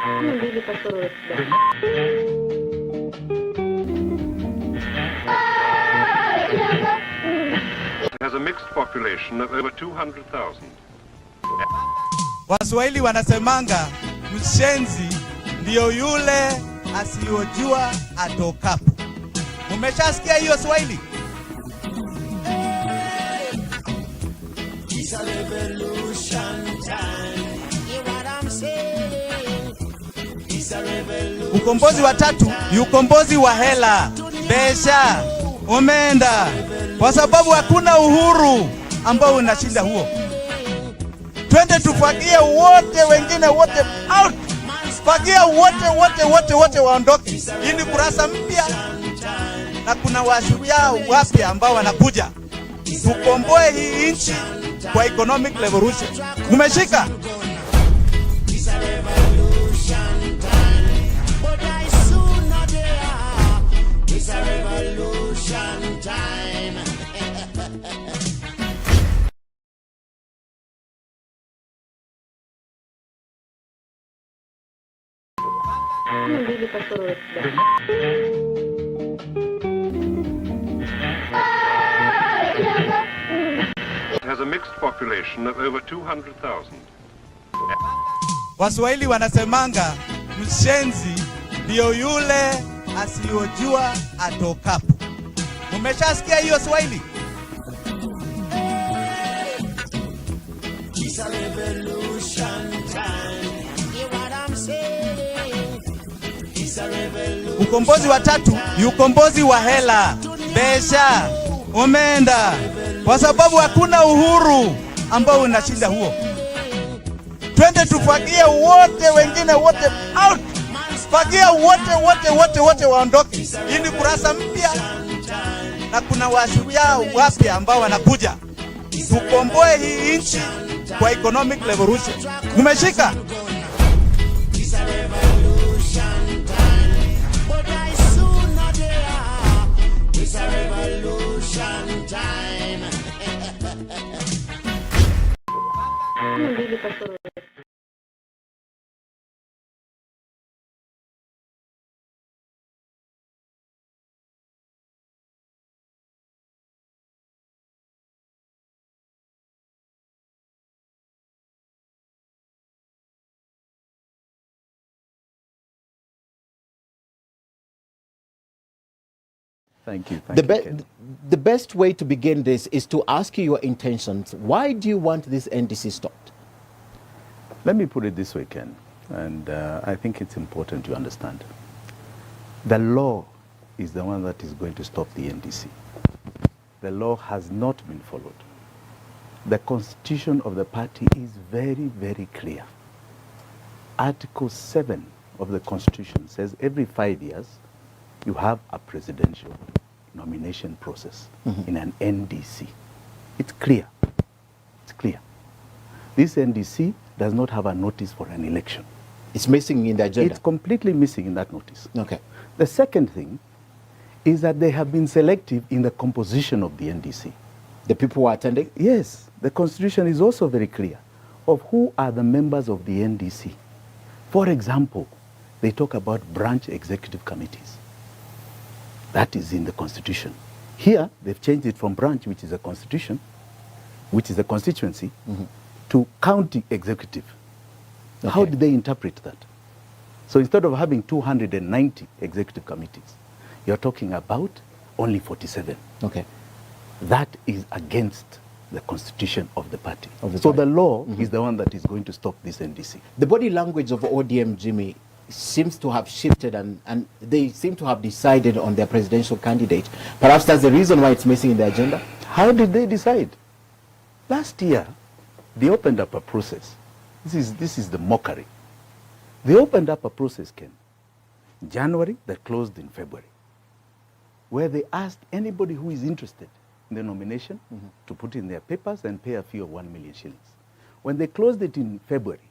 Has a mixed population of over 200,000. Waswahili wanasemanga mshenzi ndio yule asiyojua atokapo. Umeshasikia hiyo Swahili? It's a revolution time. Hear what I'm saying? It's a revolution. Ukombozi wa tatu ni ukombozi wa hela, pesa, umeenda. Kwa sababu hakuna uhuru ambao unashinda huo. Twende tufagie wote, wengine wote out. Fagia wote waondoke. Hii ni kurasa mpya na kuna washujaa wapya ambao wanakuja. Tukomboe hii nchi kwa economic revolution. Umeshika? It has a mixed population of over 200,000. Waswahili wanasemanga mshenzi ndio yule asiyojua atokapo. Umeshasikia hiyo Swahili? It's a revolution time. Hear what I'm saying? It's a revolution. Ukombozi wa tatu ni ukombozi wa hela, pesa, umeenda. Kwa sababu hakuna uhuru ambao unashinda huo. Twende tufagie wote, wengine wote out. Fagia wote waondoke. Hii ni kurasa mpya na kuna washujaa wapya ambao wanakuja. Tukomboe hii nchi kwa economic revolution. Umeshika? Thank you. The best way to begin this is to ask you your intentions. Why do you want this NDC stopped? Let me put it this way, Ken, and I think it's important to understand. The law is the one that is going to stop the NDC. The law has not been followed. The constitution of the party is very, very clear. Article 7 of the constitution says every 5 years, you have a presidential nomination process in an NDC. It's clear. It's clear. This NDC does not have a notice for an election. It's missing in the agenda? It's completely missing in that notice. Okay. The second thing is that they have been selective in the composition of the NDC. The people who are attending? Yes. The constitution is also very clear of who are the members of the NDC. For example, they talk about branch executive committees. That is in the constitution. Here, they've changed it from branch, which is a constitution, which is a constituency, to county executive. Okay. How did they interpret that? So instead of having 290 executive committees, you're talking about only 47. Okay. That is against the constitution of the party. The law is the one that is going to stop this NDC. The body language of ODM, Jimmy, seems to have shifted and they seem to have decided on their presidential candidate. Perhaps that's the reason why it's missing in the agenda? How did they decide? Last year, they opened up a process. This is the mockery. They opened up a process, Ken. In January, that closed in February, where they asked anybody who is interested in the nomination to put in their papers and pay a fee of 1 million shillings. When they closed it in February,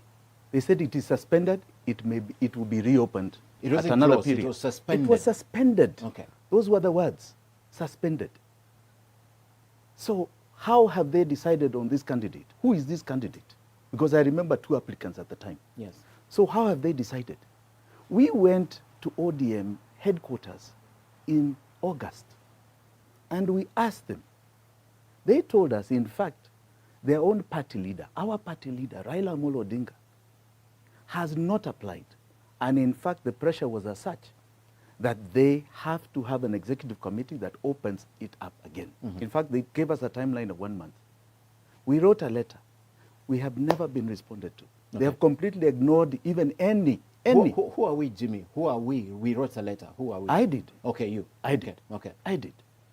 they said it is suspended, it will be reopened at another period. It was suspended. It was suspended. Okay. Those were the words, suspended. So how have they decided on this candidate? Who is this candidate? Because I remember 2 applicants at the time. Yes. So how have they decided? We went to ODM headquarters in August, and we asked them. They told us, in fact, their own party leader, our party leader, Raila Odinga, has not applied. And in fact, the pressure was as such that they have to have an executive committee that opens it up again. In fact, they gave us a timeline of 1 month. We wrote a letter. We have never been responded to. They have completely ignored even any. Who are we, Jimmy? Who are we? We wrote a letter. Who are we? I did. Okay, you. I did. Okay. I did.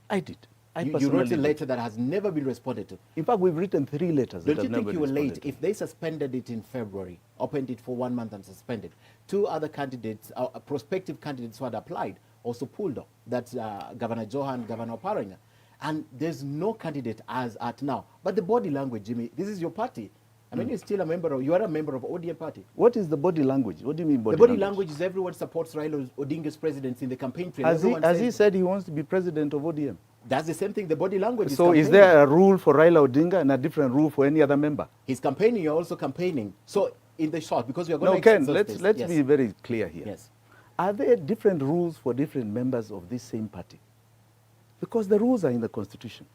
I did. You wrote a letter that has never been responded to. In fact, we've written 3 letters. Don't you think you were late? If they suspended it in February, opened it for 1 month and suspended, 2 other candidates, prospective candidates who had applied, also pulled off. That's Governor Johan, Governor Paranya. And there's no candidate as at now. But the body language, Jimmy, this is your party. I mean, you're still a member of, you are a member of ODM party. What is the body language? What do you mean body language? The body language? language is everyone supports Raila Odinga's presidency in the campaign trail. Has he said he wants to be president of ODM? That's the same thing. The body language So is there a rule for Raila Odinga and a different rule for any other member? He's campaigning, you're also campaigning. So in the short, because we are going to... No, Ken, let's be very clear here. Yes. Are there different rules for different members of this same party? Because the rules are in the Constitution.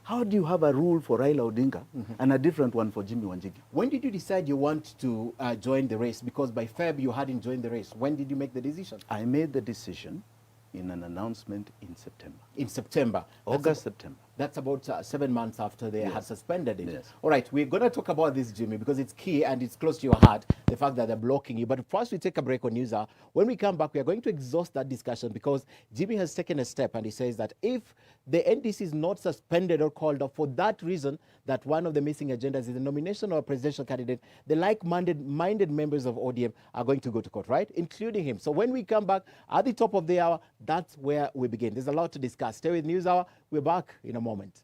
How do you have a rule for Raila Odinga and a different one for Jimmy Wanjigi? When did you decide you want to join the race? Because by Feb you hadn't joined the race. When did you make the decision? I made the decision in an announcement in September. In September? August, September. That's about 7 months after they had suspended it. Yes. All right, we're going to talk about this, Jimmy, because it's key and it's close to your heart, the fact that they're blocking you. But first, we take a break on News Hour. When we come back, we are going to exhaust that discussion because Jimmy has taken a step and he says that if the NDC is not suspended or called off for that reason, that one of the missing agendas is the nomination of a presidential candidate, the like-minded members of ODM are going to go to court, right? Including him. So when we come back at the top of the hour, that's where we begin. There's a lot to discuss. Stay with News Hour. We're back in a moment.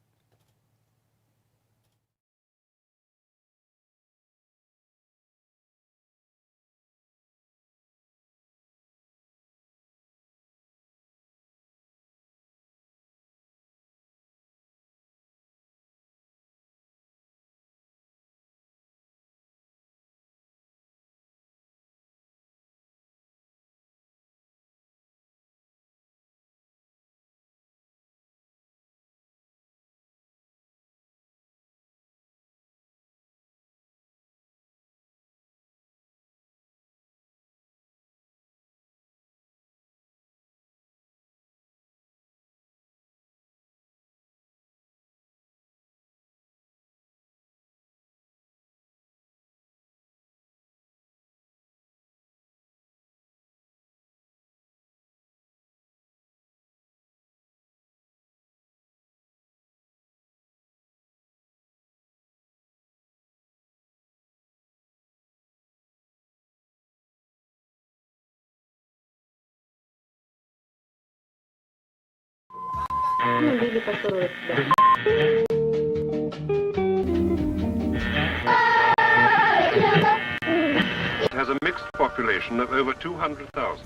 It has a mixed population of over 200,000.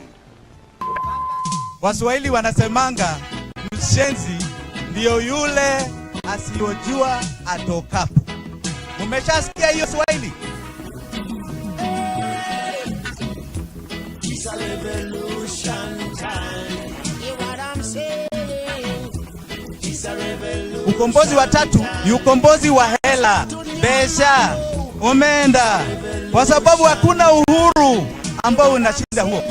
Waswahili wanasemanga mshenzi ndio yule asiyojua atokapo. Umeshasikia hiyo Swahili? It's a revolution time. Hear what I'm saying? It's a revolution. Ukombozi wa tatu ni ukombozi wa hela, pesa, umeenda. Kwa sababu hakuna uhuru ambao unashinda huo.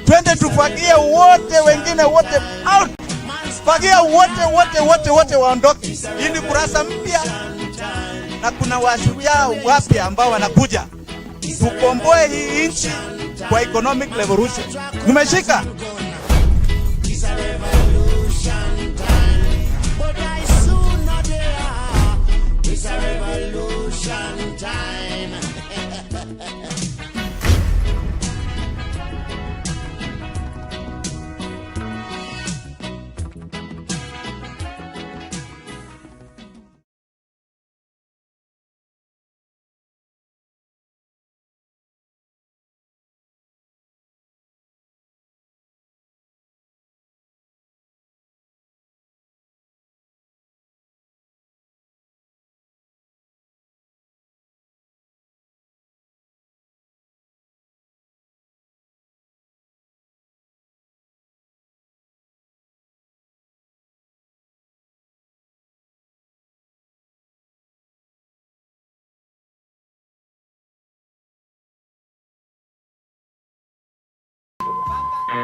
Twende tufagie wote, wengine wote out. Fagia wote waondoke. Hii ni kurasa mpya na kuna washujaa wapya ambao wanakuja. Tukomboe hii nchi kwa economic revolution. Umeshika?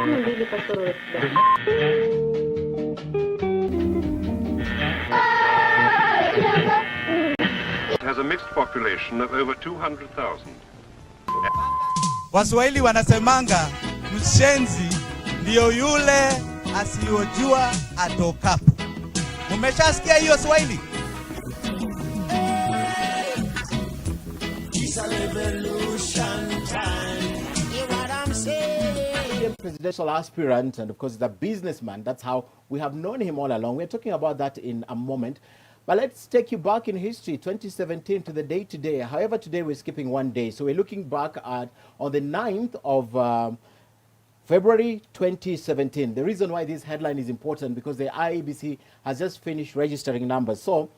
Hindi pa sulit ba? It has a mixed population of over 200,000. Waswahili wanasemanga mshenzi ndio yule asiyojua atokapo. Umeshasikia hiyo Swahili? It's a revolution time. Hear what I'm saying? Presidential aspirant, and of course the businessman. That's how we have known him all along. We're talking about that in a moment. But let's take you back in history, 2017 to the day today. However, today we're skipping one day. So we're looking back at on the 9th of February 2017. The reason why this headline is important because the IEBC has just finished registering numbers. So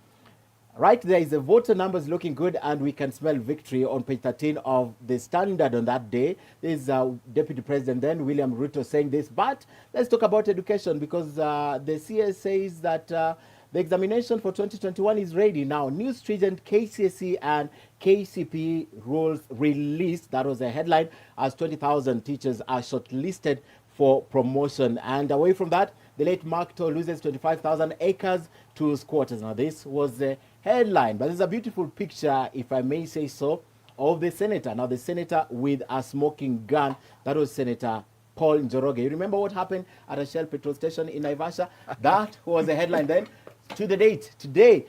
right there is the voter numbers looking good, and we can smell victory on page 13 of the Standard on that day. This is Deputy President then, William Ruto, saying this. But let's talk about education because the CS says that the examination for 2021 is ready now. New stringent KCSE and KCPE rules released. That was a headline, as 20,000 teachers are shortlisted for promotion. And away from that, the late Mark Toh loses 25,000 acres to squatters. Now, this was the headline, but there's a beautiful picture, if I may say so, of the senator. Now, the senator with a smoking gun. That was Senator Paul Njoroge. You remember what happened at a Shell petrol station in Naivasha? That was the headline then. To the date, today.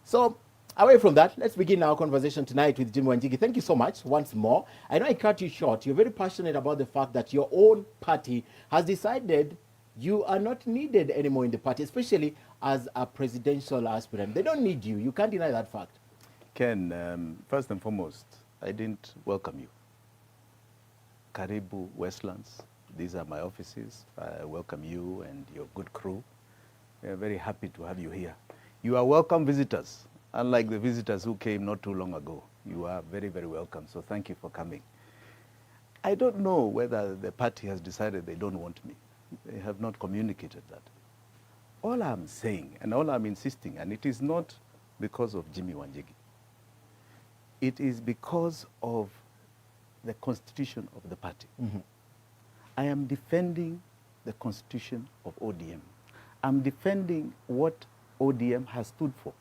So, away from that, let's begin our conversation tonight with Jimmy Wanjigi. Thank you so much once more. I know I cut you short. You're very passionate about the fact that your own party has decided you are not needed anymore in the party, especially as a presidential aspirant. They don't need you. You can't deny that fact. Ken, first and foremost, I didn't welcome you. Karibu Westlands, these are my offices. I welcome you and your good crew. We are very happy to have you here. You are welcome visitors, unlike the visitors who came not too long ago. You are very, very welcome, so thank you for coming. I don't know whether the party has decided they don't want me. They have not communicated that. All I'm saying, and all I'm insisting, and it is not because of Jimmy Wanjigi. It is because of the constitution of the party. Mm-hmm. I am defending the constitution of ODM. I'm defending what ODM has stood for.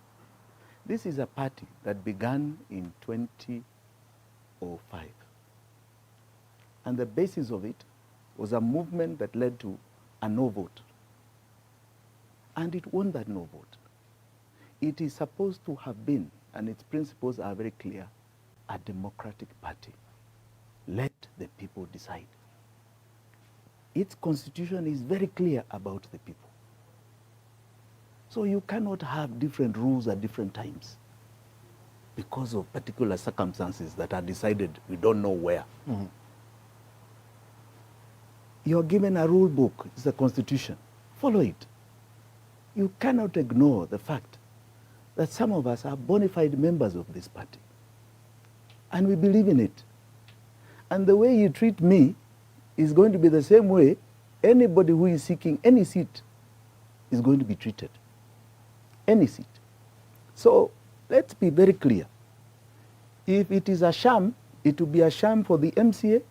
This is a party that began in 2005. And the basis of it was a movement that led to a no vote. And it won that no vote. It is supposed to have been, and its principles are very clear, a democratic party. Let the people decide. Its constitution is very clear about the people. So you cannot have different rules at different times because of particular circumstances that are decided we don't know where. Mm-hmm. You're given a rule book, it's the constitution. Follow it. You cannot ignore the fact that some of us are bona fide members of this party. And we believe in it. And the way you treat me is going to be the same way anybody who is seeking any seat is going to be treated. Any seat. So let's be very clear. If it is a sham, it will be a sham for the MCA,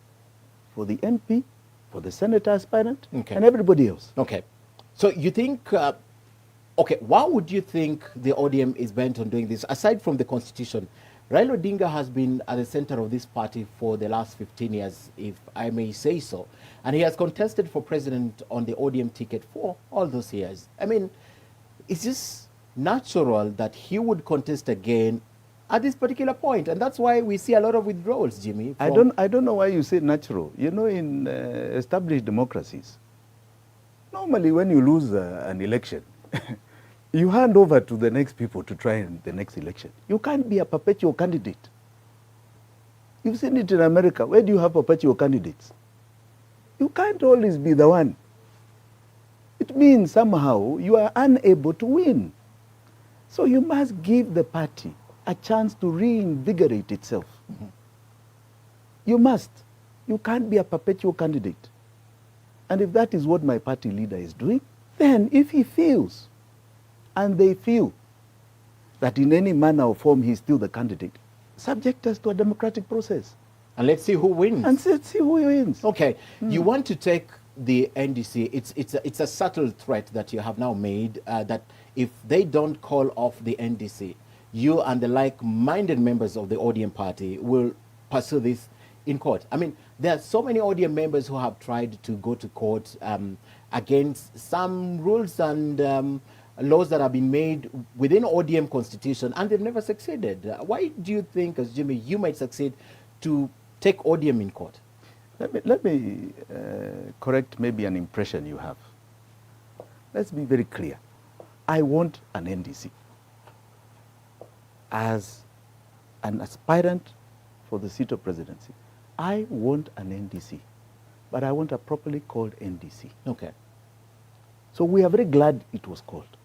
for the MP, for the senator aspirant, okay, and everybody else. Okay. So you think, okay, why would you think the ODM is bent on doing this? Aside from the constitution, Raila Odinga has been at the center of this party for the last 15 years, if I may say so. And he has contested for president on the ODM ticket for all those years. I mean, it's just natural that he would contest again at this particular point, and that's why we see a lot of withdrawals, Jimmy. I don't know why you say natural. You know, in established democracies, normally when you lose an election, you hand over to the next people to try the next election. You can't be a perpetual candidate. You've seen it in America. Where do you have perpetual candidates? You can't always be the one. It means somehow you are unable to win. So you must give the party a chance to reinvigorate itself. Mm-hmm. You must. You can't be a perpetual candidate. And if that is what my party leader is doing, then if he feels, and they feel, that in any manner or form he's still the candidate, subject us to a democratic process. And let's see who wins. And let's see who wins. Okay. You want to take the NDC, it's a subtle threat that you have now made, that if they don't call off the NDC, you and the like-minded members of the ODM party will pursue this in court. I mean, there are so many ODM members who have tried to go to court against some rules and laws that have been made within ODM constitution, and they've never succeeded. Why do you think, as Jimmy, you might succeed to take ODM in court? Let me correct maybe an impression you have. Let's be very clear. I want an NDC. As an aspirant for the seat of presidency, I want an NDC, but I want a properly called NDC. Okay. So we are very glad it was called.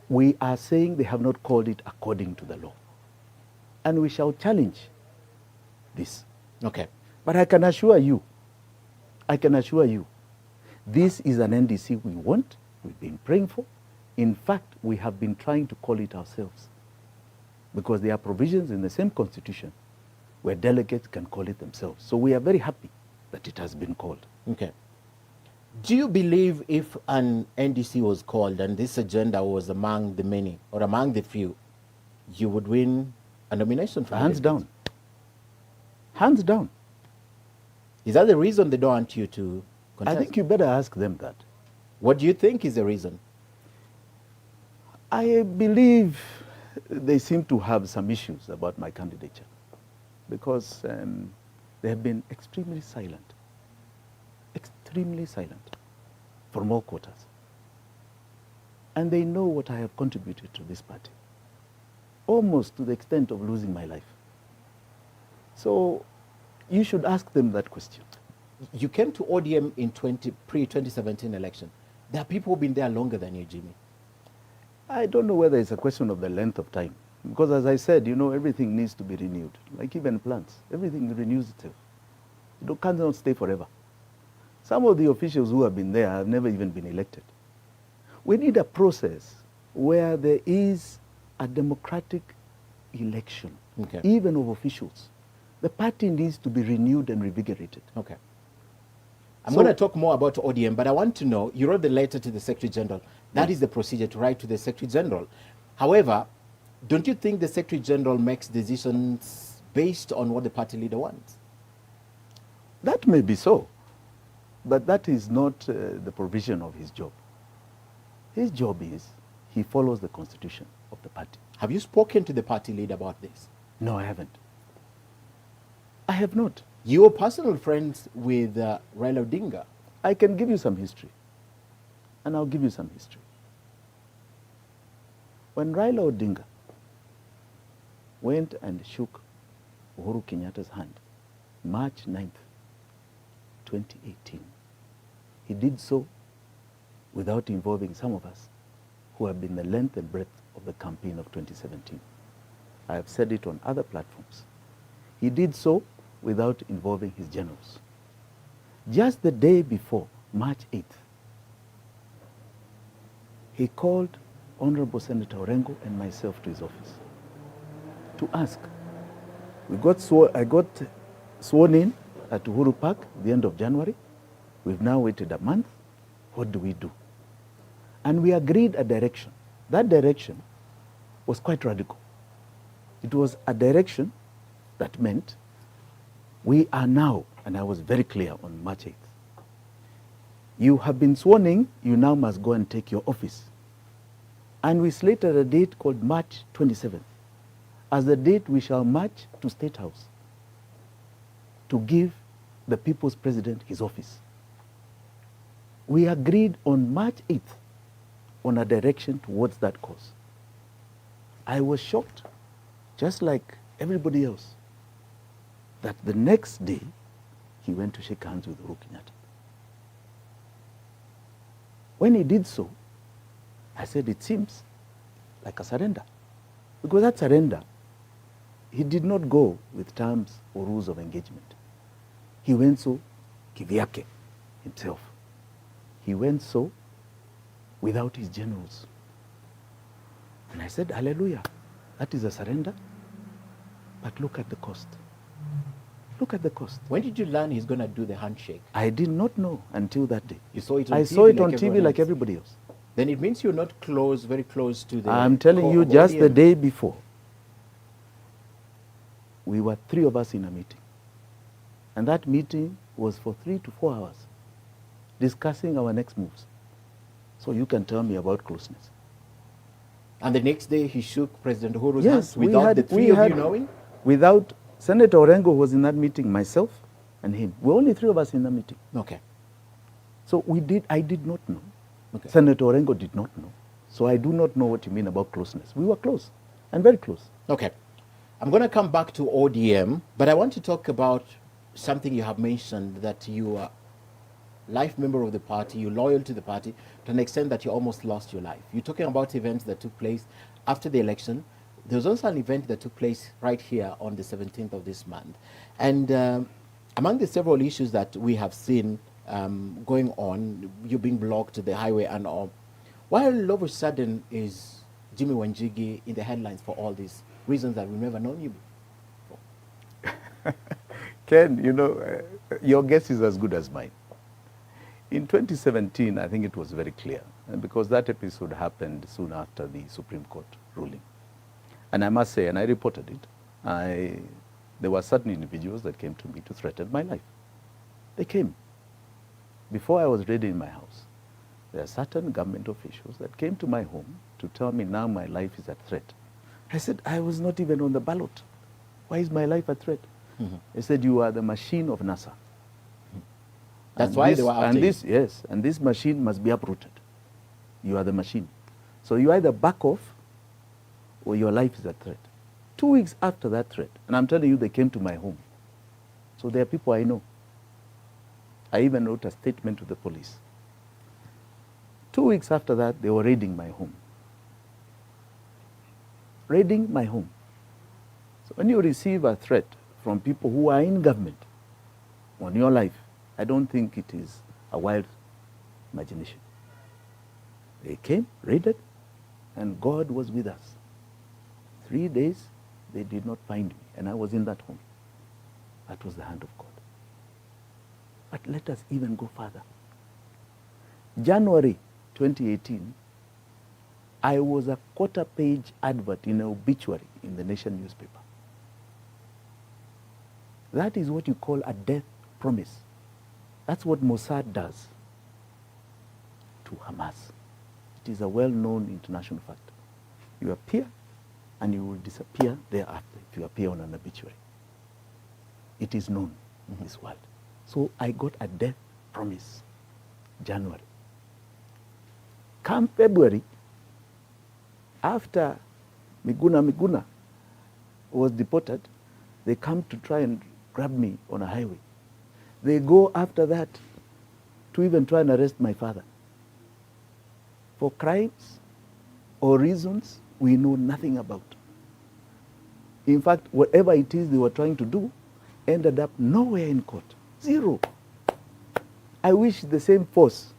We are saying they have not called it according to the law. And we shall challenge this. Okay. But I can assure you, this is an NDC we want, we've been praying for. In fact, we have been trying to call it ourselves, because there are provisions in the same constitution where delegates can call it themselves. So we are very happy that it has been called. Okay. Do you believe if an NDC was called and this agenda was among the many or among the few, you would win a nomination for Hands down. Hands down. Is that the reason they don't want you to contest? I think you better ask them that. What do you think is the reason? I believe they seem to have some issues about my candidature, because they have been extremely silent from all quarters. And they know what I have contributed to this party, almost to the extent of losing my life. So you should ask them that question. You came to ODM in pre-2017 election. There are people who've been there longer than you, Jimmy. I don't know whether it's a question of the length of time. Because as I said, everything needs to be renewed. Like even plants, everything renews itself. It cannot stay forever. Some of the officials who have been there have never even been elected. We need a process where there is a democratic election, Okay. even of officials. The party needs to be renewed and revigorated. Okay. I'm going to talk more about ODM, but I want to know, you wrote the letter to the Secretary General. That is the procedure, to write to the Secretary General. However, don't you think the Secretary General makes decisions based on what the party leader wants? That may be so, but that is not the provision of his job. His job is he follows the constitution of the party. Have you spoken to the party leader about this? No, I haven't. I have not. You were personal friends with Raila Odinga. I can give you some history, and I'll give you some history. When Raila Odinga went and shook Uhuru Kenyatta's hand, March 9th, 2018, he did so without involving some of us who have been the length and breadth of the campaign of 2017. I have said it on other platforms. He did so without involving his generals. Just the day before, March 8th, he called Honorable Senator Orengo and myself to his office to ask. I got sworn in at Uhuru Park at the end of January. We've now waited a month. What do we do? And we agreed a direction. That direction was quite radical. It was a direction that meant we are now, and I was very clear on March 8th, you have been sworn in, you now must go and take your office. And we slated a date called March 27th as the date we shall march to State House to give the people's president his office. We agreed on March 8th on a direction towards that cause. I was shocked, just like everybody else, that the next day he went to shake hands with Uhuru Kenyatta. When he did so, I said it seems like a surrender. Because that surrender, he did not go with terms or rules of engagement. He went so kivyake himself. He went so without his generals. And I said, hallelujah, that is a surrender, but look at the cost. Look at the cost. When did you learn he's going to do the handshake? I did not know until that day. You saw it on I TV saw it like on TV everyone like else. everybody else. Then it means you're not close, very close to the I'm telling core you, of just the ODM. day before, we were 3 of us in a meeting. And that meeting was for 3 to 4 hours, discussing our next moves. So you can tell me about closeness. And the next day he shook President Uhuru's Yes, hands without the three of you knowing? Without, Senator Orengo was in that meeting, myself and him. We're only 3 of us in the meeting. Okay. So I did not know. Okay. Senator Orengo did not know. So I do not know what you mean about closeness. We were close, and very close. Okay. I'm going to come back to ODM, but I want to talk about something you have mentioned, that you are life member of the party, you're loyal to the party to an extent that you almost lost your life. You're talking about events that took place after the election. There was also an event that took place right here on the 17th of this month. And among the several issues that we have seen going on, you being blocked, the highway and all, why all of a sudden is Jimmy Wanjigi in the headlines for all these reasons that we've never known you before? Ken, you know, your guess is as good as mine. In 2017, I think it was very clear, because that episode happened soon after the Supreme Court ruling. And I must say, and I reported it, there were certain individuals that came to me to threaten my life. They came. Before I was ready in my house, there are certain government officials that came to my home to tell me now my life is at threat. I said, I was not even on the ballot. Why is my life at threat? Mm-hmm. They said, you are the machine of NASA. That's And why this, they were after and you. this, yes, and this machine must be uprooted. You are the machine. So you either back off or your life is at threat. 2 weeks after that threat, and I'm telling you, they came to my home. So there are people I know. I even wrote a statement to the police. 2 weeks after that, they were raiding my home. Raiding my home. So when you receive a threat from people who are in government on your life, I don't think it is a wild imagination. They came, raided, and God was with us. 3 days, they did not find me, and I was in that home. That was the hand of God. But let us even go further. January 2018, I was a quarter-page advert in an obituary in the Nation newspaper. That is what you call a death promise. That's what Mossad does to Hamas. It is a well-known international fact. You appear and you will disappear thereafter if you appear on an obituary. It is known in this world. So I got a death promise, January. Come February, after Miguna was deported, they come to try and grab me on a highway. They go after that to even try and arrest my father for crimes or reasons we know nothing about. In fact, whatever it is they were trying to do ended up nowhere in court. Zero. I wish the same force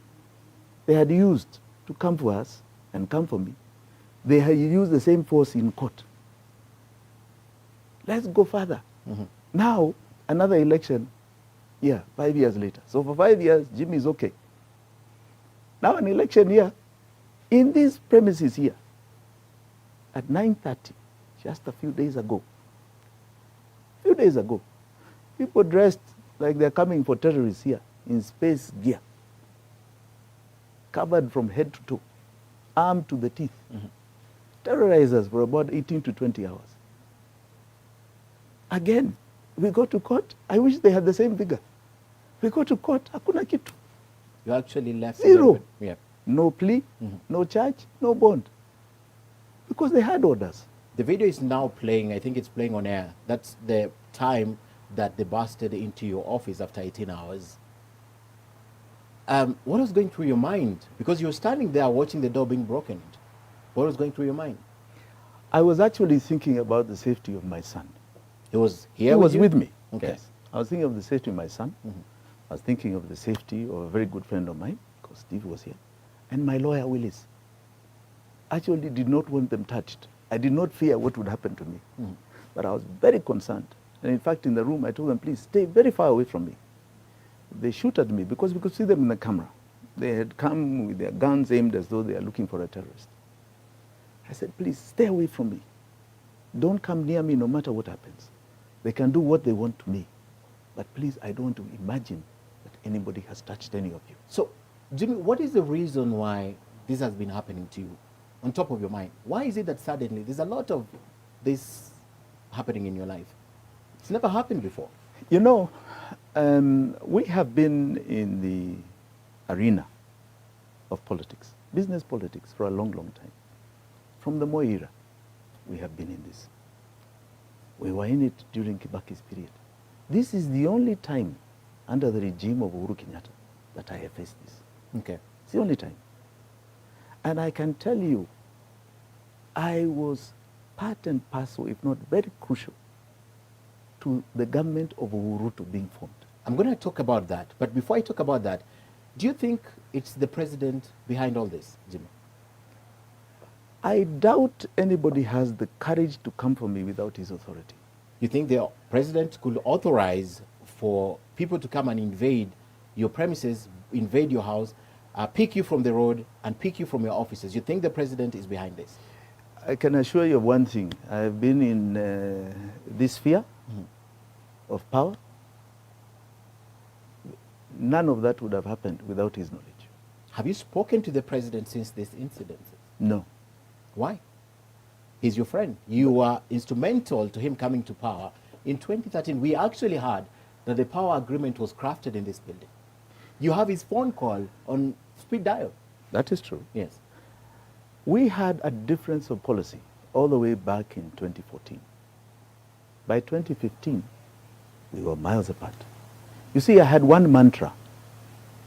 they had used to come for us and come for me, they had used the same force in court. Let's go further. Mm-hmm. Now, another election, 5 years later. So for 5 years, Jimmy is okay. Now an election year, in these premises here, at 9:30, just a few days ago, people dressed like they're coming for terrorists here in space gear, covered from head to toe, armed to the teeth, terrorize us for about 18 to 20 hours. Again, we go to court. I wish they had the same vigor. We go to court, hakuna kitu. You actually left. Zero. Yeah. No plea, no charge, no bond. Because they had orders. The video is now playing. I think it's playing on air. That's the time that they busted into your office after 18 hours. What was going through your mind? Because you were standing there watching the door being broken. What was going through your mind? I was actually thinking about the safety of my son. He was here. He was you? with me. Okay. Yes. I was thinking of the safety of my son. I was thinking of the safety of a very good friend of mine, because Steve was here, and my lawyer, Willis. Actually did not want them touched. I did not fear what would happen to me. But I was very concerned And in fact, in the room, I told them, please stay very far away from me. They shoot at me because we could see them in the camera. They had come with their guns aimed as though they are looking for a terrorist. I said, please stay away from me. Don't come near me no matter what happens. They can do what they want to me. But please, I don't want to imagine that anybody has touched any of you. So, Jimmy, what is the reason why this has been happening to you? On top of your mind, why is it that suddenly there's a lot of this happening in your life? It's never happened before. You know, we have been in the arena of politics, business politics, for a long, long time. From the Moi era, we have been in this. We were in it during Kibaki's period. This is the only time under the regime of Uhuru Kenyatta that I have faced this. Okay. It's the only time. And I can tell you, I was part and parcel, if not very crucial, to the government of Uhuru to being formed. I'm going to talk about that. But before I talk about that, do you think it's the president behind all this, Jimmy? I doubt anybody has the courage to come for me without his authority. You think the president could authorize for people to come and invade your premises, invade your house, pick you from the road and pick you from your offices? You think the president is behind this? I can assure you of one thing. I've been in this sphere of power. None of that would have happened without his knowledge. Have you spoken to the president since this incident? No. Why? He's your friend. You were instrumental to him coming to power. In 2013, we actually heard that the power agreement was crafted in this building. You have his phone call on speed dial. That is true. Yes. We had a difference of policy all the way back in 2014. By 2015, we were miles apart. You see, I had one mantra,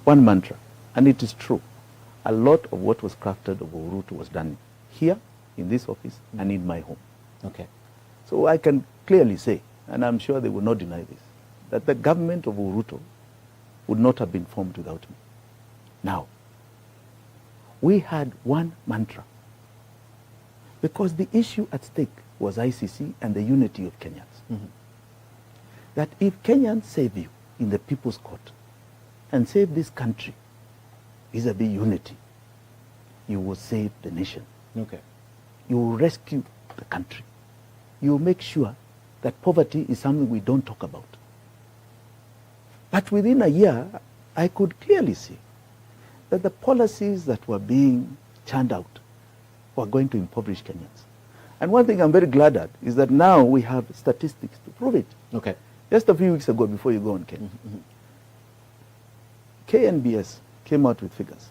and it is true. A lot of what was crafted of Uhuru was done here, in this office, and in my home. Okay. So I can clearly say, and I'm sure they will not deny this, that the government of Uhuru would not have been formed without me. Now, we had one mantra, because the issue at stake was ICC and the unity of Kenyans. That if Kenyans save you in the People's Court and save this country vis-a-vis unity, you will save the nation. Okay. You will rescue the country. You will make sure that poverty is something we don't talk about. But within a year, I could clearly see that the policies that were being churned out were going to impoverish Kenyans. And one thing I'm very glad at is that now we have statistics to prove it. Okay. Just a few weeks ago, before you go on, Ken, KNBS came out with figures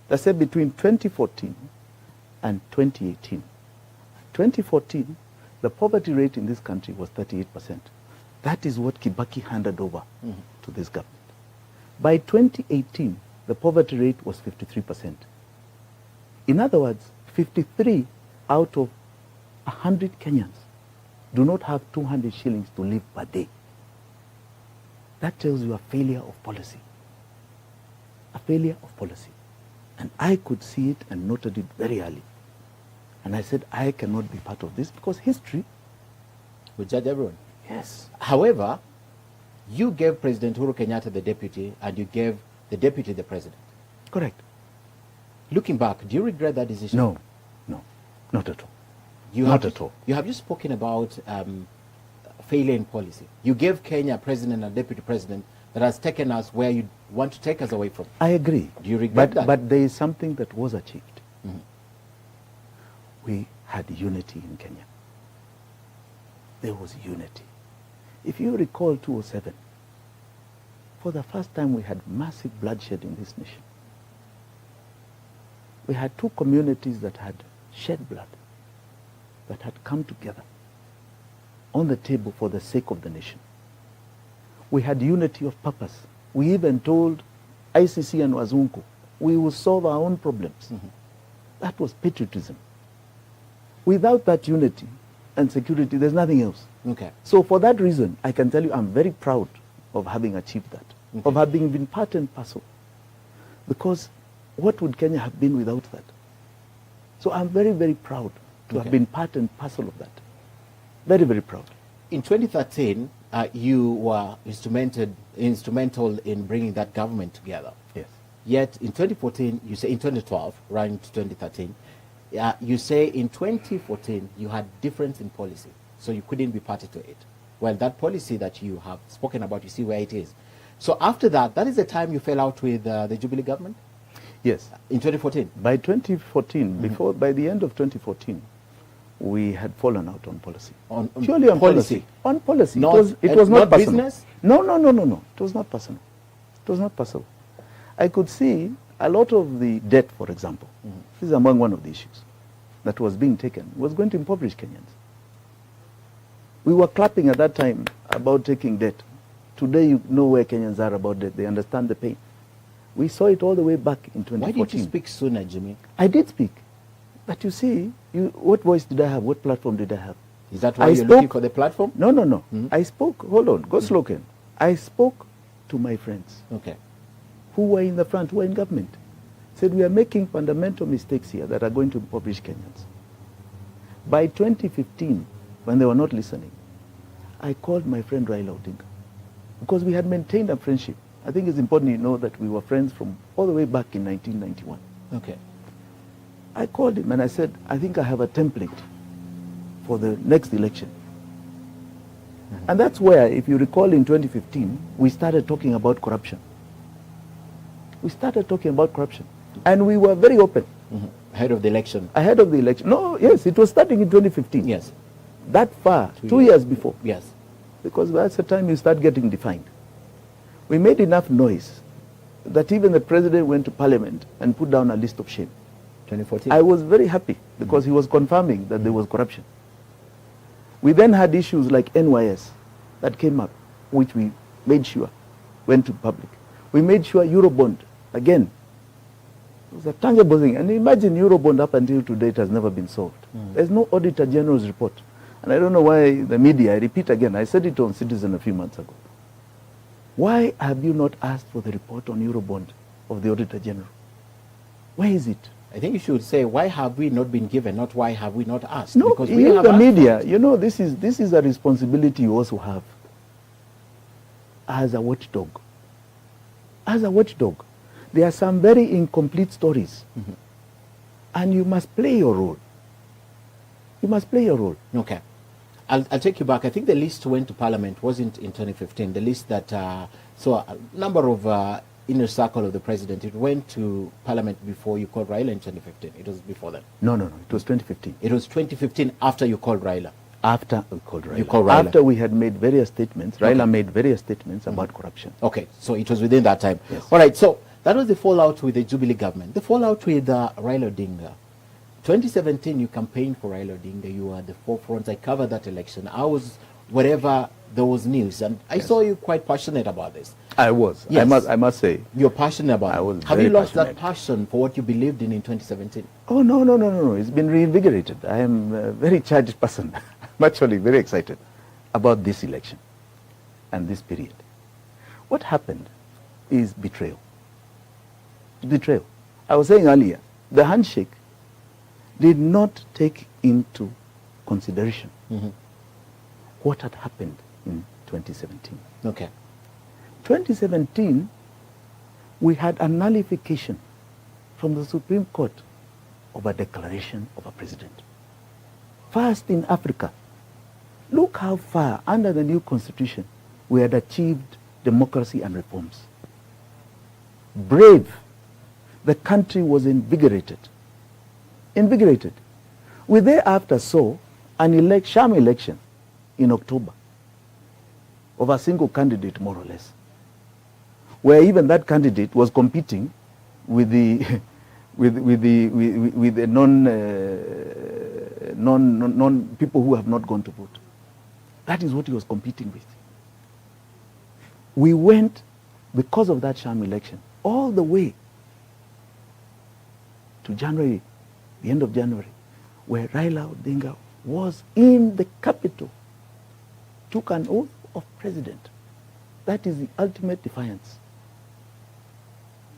that said between 2014 and 2018, 2014, the poverty rate in this country was 38%. That is what Kibaki handed over to this government. By 2018, the poverty rate was 53%. In other words, 53 out of 100 Kenyans do not have 200 shillings to live per day. That tells you a failure of policy. A failure of policy. And I could see it and noted it very early. And I said, I cannot be part of this because history We judge everyone. Yes. However, you gave President Uhuru Kenyatta the deputy and you gave the deputy the president. Correct. Looking back, do you regret that decision? No, no, not at all. Not at all. You have just spoken about failure in policy. You gave Kenya a president and deputy president that has taken us where you want to take us away from. I agree. Do you regret that? But there is something that was achieved. We had unity in Kenya. There was unity. If you recall 2007, for the first time we had massive bloodshed in this nation. We had two communities that had shed blood, that had come together on the table for the sake of the nation. We had unity of purpose. We even told ICC and Wazungu, we will solve our own problems. That was patriotism. Without that unity and security, there's nothing else. Okay. So for that reason, I can tell you I'm very proud of having achieved that, of having been part and parcel. Because what would Kenya have been without that? So I'm very, very proud to have been part and parcel of that. Very, very proud. in 2013, you were instrumental in bringing that government together. Yes. Yet in 2014, you say in 2012, right into 2013, you say in 2014 you had difference in policy, so you couldn't be party to it. Well, that policy that you have spoken about, you see where it is. So after that, that is the time you fell out with the Jubilee government? Yes. In 2014? By 2014, by the end of 2014, we had fallen out on policy. Purely on policy. On policy. It was not personal. Business? No. It was not personal. It was not personal. I could see a lot of the debt, for example, this is among one of the issues that was being taken, was going to impoverish Kenyans. We were clapping at that time about taking debt. Today you know where Kenyans are about debt. They understand the pain. We saw it all the way back in 2014. Why did you speak sooner, Jimmy? I did speak. But you see, what voice did I have? What platform did I have? Is that why you're looking for the platform? No. I spoke, hold on, go slow, Ken. I spoke to my friends who were in the front, who were in government. Said, we are making fundamental mistakes here that are going to impoverish Kenyans. By 2015, when they were not listening, I called my friend Raila Odinga, because we had maintained a friendship. I think it's important you know that we were friends from all the way back in 1991. Okay. I called him and I said, I think I have a template for the next election. And that's where, if you recall, in 2015, we started talking about corruption. We started talking about corruption. And we were very open. Ahead of the election? Ahead of the election. No, yes, it was starting in 2015. Yes. That far, 2 years before. Yes. Because that's the time you start getting defined. We made enough noise that even the president went to parliament and put down a list of shame. 2014? I was very happy because he was confirming that there was corruption. We then had issues like NYS that came up, which we made sure went to public. We made sure Eurobond, again, it was a tangible thing. And imagine Eurobond up until today, it has never been solved. There's no Auditor General's report. And I don't know why the media, I repeat again, I said it on Citizen a few months ago. Why have you not asked for the report on Eurobond of the Auditor General? Where is it? I think you should say, why have we not been given, not why have we not asked? No, because we you have the asked media, you know, this is a responsibility you also have as a watchdog. As a watchdog, there are some very incomplete stories, and you must play your role. You must play your role. Okay. I'll take you back. I think the list went to Parliament, wasn't in 2015. The list that, so a number of inner circle of the president, it went to Parliament before you called Raila in 2015. It was before then. No, it was 2015. It was 2015 after you called Raila. After we called Raila. You called Raila. After we had made various statements, Raila made various statements about corruption. Okay, so it was within that time. Yes. All right, so that was the fallout with the Jubilee government. The fallout with Raila Odinga. 2017, you campaigned for Raila Odinga. You were at the forefront. I covered that election. I was wherever there was news, and I saw you quite passionate about this. I was. Yes. I must say. You're passionate about it. I was Have very you lost passionate. that passion for what you believed in 2017? Oh, no. It's been reinvigorated. I am a very charged person. I'm actually very excited about this election and this period. What happened is betrayal. Betrayal. I was saying earlier, the handshake did not take into consideration what had happened in 2017. Okay. 2017, we had a nullification from the Supreme Court of a declaration of a president. First in Africa. Look how far, under the new constitution, we had achieved democracy and reforms. Brave. The country was invigorated. Invigorated. We thereafter saw an sham election in October of a single candidate, more or less, where even that candidate was competing with the non people who have not gone to vote. That is what he was competing with. We went, because of that sham election, all the way to January, the end of January, where Raila Odinga was in the capital, took an oath of president. That is the ultimate defiance.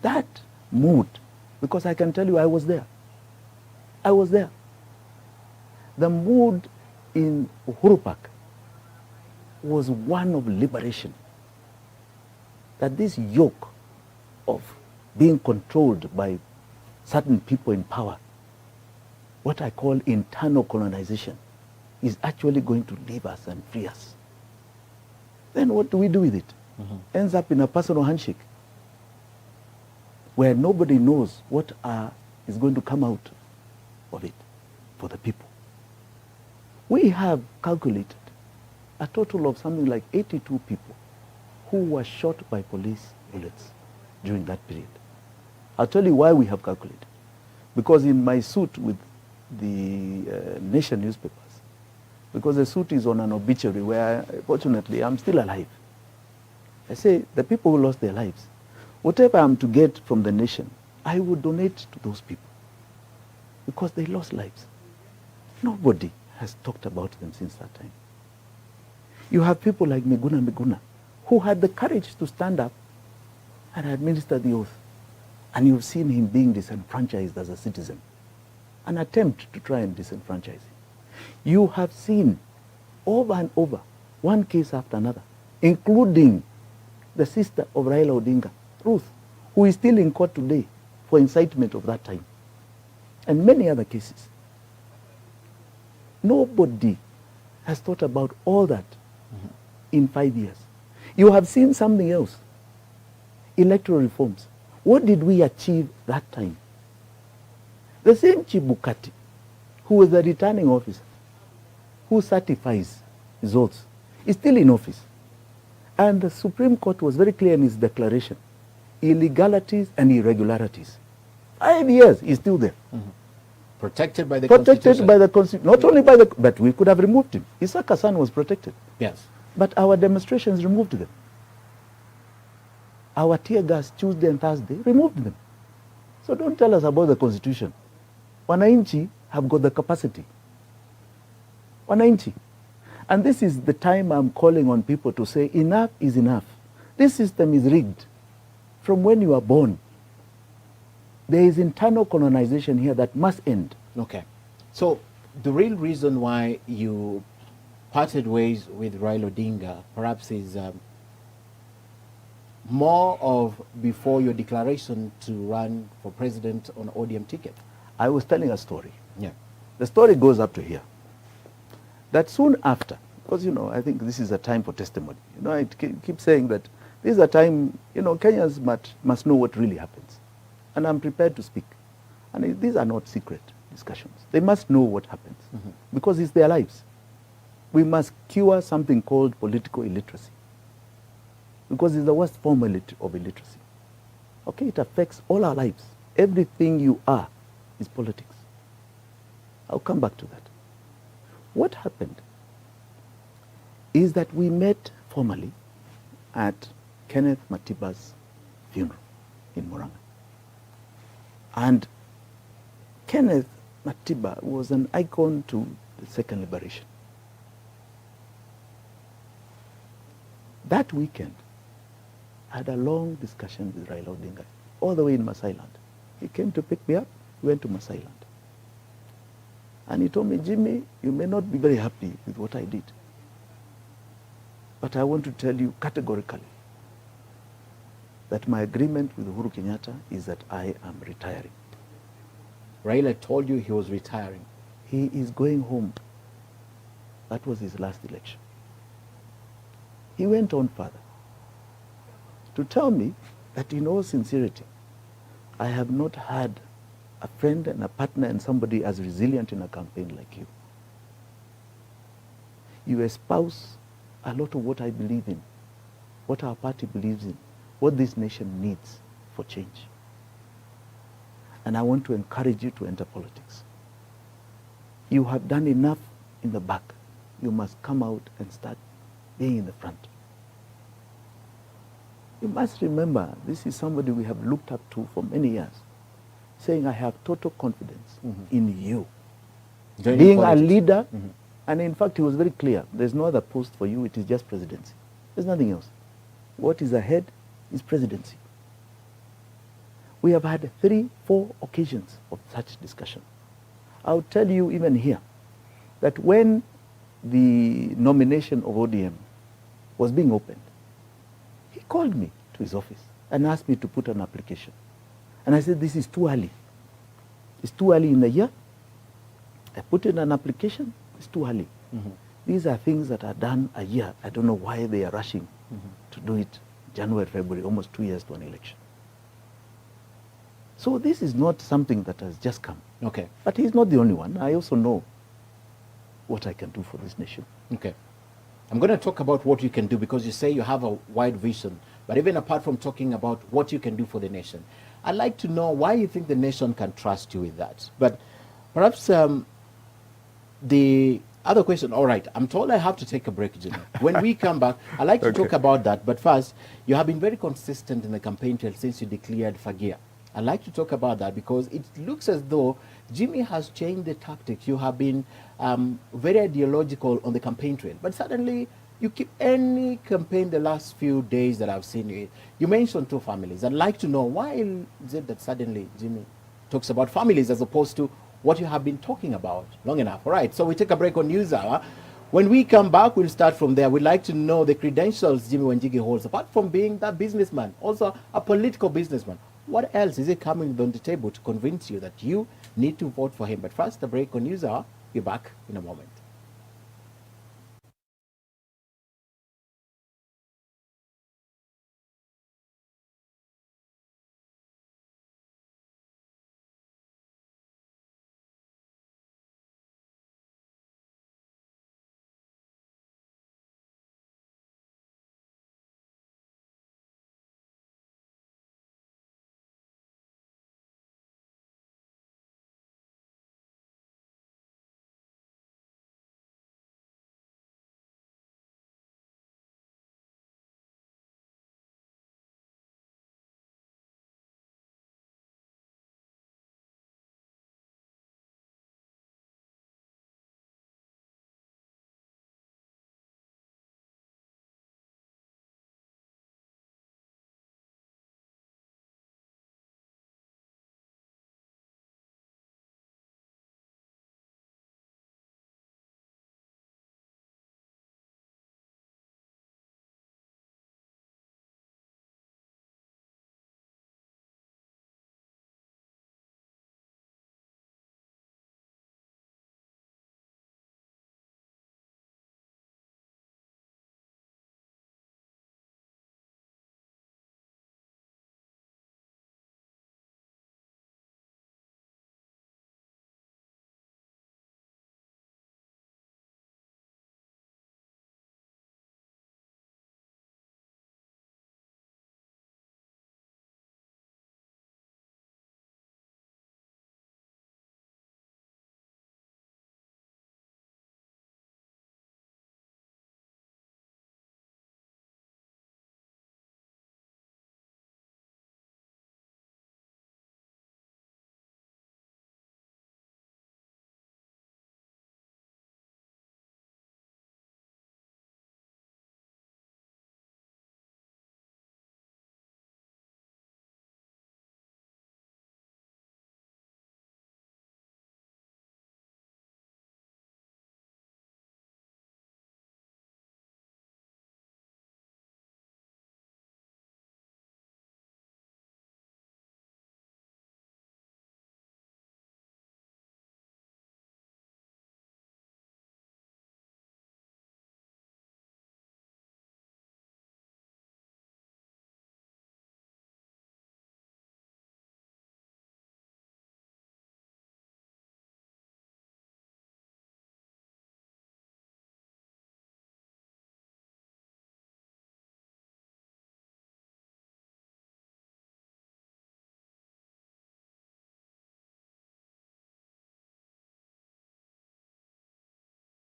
That mood, because I can tell you I was there. I was there. The mood in Uhuru Park was one of liberation. That this yoke of being controlled by certain people in power, what I call internal colonization, is actually going to leave us and free us. Then what do we do with it? Ends up in a personal handshake where nobody knows what is going to come out of it for the people. We have calculated a total of something like 82 people who were shot by police bullets during that period. I'll tell you why we have calculated. Because in my suit with the Nation newspapers, because the suit is on an obituary where, fortunately, I'm still alive. I say, the people who lost their lives, whatever I'm to get from the Nation, I would donate to those people. Because they lost lives. Nobody has talked about them since that time. You have people like Mijungu, who had the courage to stand up and administer the oath. And you've seen him being disenfranchised as a citizen. An attempt to try and disenfranchise him. You have seen over and over, one case after another, including the sister of Raila Odinga, Ruth, who is still in court today for incitement of that time. And many other cases. Nobody has thought about all that in 5 years. You have seen something else. Electoral reforms. What did we achieve that time? The same Chibukati, who was the returning officer, who certifies results, is still in office. And the Supreme Court was very clear in its declaration. Illegalities and irregularities. 5 years, he's still there. Protected by the Constitution. Protected by the Constitution. Not only by the... But we could have removed him. Isaka's son was protected. Yes. But our demonstrations removed them. Our tear gas Tuesday and Thursday removed them. So don't tell us about the Constitution. Wananchi have got the capacity. Wananchi. And this is the time I'm calling on people to say enough is enough. This system is rigged. From when you are born, there is internal colonization here that must end. Okay. So the real reason why you parted ways with Raila Odinga perhaps is more of before your declaration to run for president on ODM ticket. I was telling a story. Yeah. The story goes up to here. That soon after, because, you know, I think this is a time for testimony. You know, I keep saying that this is a time, you know, Kenyans must know what really happens. And I'm prepared to speak. And these are not secret discussions. They must know what happens because it's their lives. We must cure something called political illiteracy because it's the worst form of illiteracy. Okay, it affects all our lives. Everything you are is politics. I'll come back to that. What happened is that we met formally at Kenneth Matiba's funeral in Murang'a. And Kenneth Matiba was an icon to the second liberation. That weekend, I had a long discussion with Raila Odinga, all the way in Masai Land. He came to pick me up, we went to Masai Land. And he told me, Jimmy, you may not be very happy with what I did. But I want to tell you categorically that my agreement with Uhuru Kenyatta is that I am retiring. Raila told you he was retiring. He is going home. That was his last election. He went on further to tell me that in all sincerity, I have not had a friend and a partner and somebody as resilient in a campaign like you. You espouse a lot of what I believe in, what our party believes in, what this nation needs for change. And I want to encourage you to enter politics. You have done enough in the back. You must come out and start being in the front. You must remember, this is somebody we have looked up to for many years, saying, I have total confidence in you. Being a leader, and in fact, he was very clear. There's no other post for you. It is just presidency. There's nothing else. What is ahead is presidency. We have had 3-4 occasions of such discussion. I'll tell you even here that when the nomination of ODM was being opened, he called me to his office and asked me to put an application. And I said, this is too early. It's too early in the year. I put in an application. It's too early. These are things that are done a year. I don't know why they are rushing to do it January, February, almost 2 years to an election. So this is not something that has just come. Okay. But he's not the only one. I also know what I can do for this nation. Okay. I'm going to talk about what you can do, because you say you have a wide vision. But even apart from talking about what you can do for the nation, I'd like to know why you think the nation can trust you with that. But perhaps the other question, all right, I'm told I have to take a break, Jimmy. When we come back, I'd like to talk about that. But first, you have been very consistent in the campaign trail since you declared Fagia. I'd like to talk about that because it looks as though Jimmy has changed the tactics. You have been very ideological on the campaign trail, but suddenly you keep any campaign the last few days that I've seen you. You mentioned 2 families. I'd like to know why is it that suddenly Jimmy talks about families as opposed to what you have been talking about long enough. All right, so we take a break on News Hour. When we come back, we'll start from there. We'd like to know the credentials Jimmy Wanjigi holds, apart from being that businessman, also a political businessman. What else is it coming on the table to convince you that you need to vote for him? But first, a break on News Hour. Be back in a moment.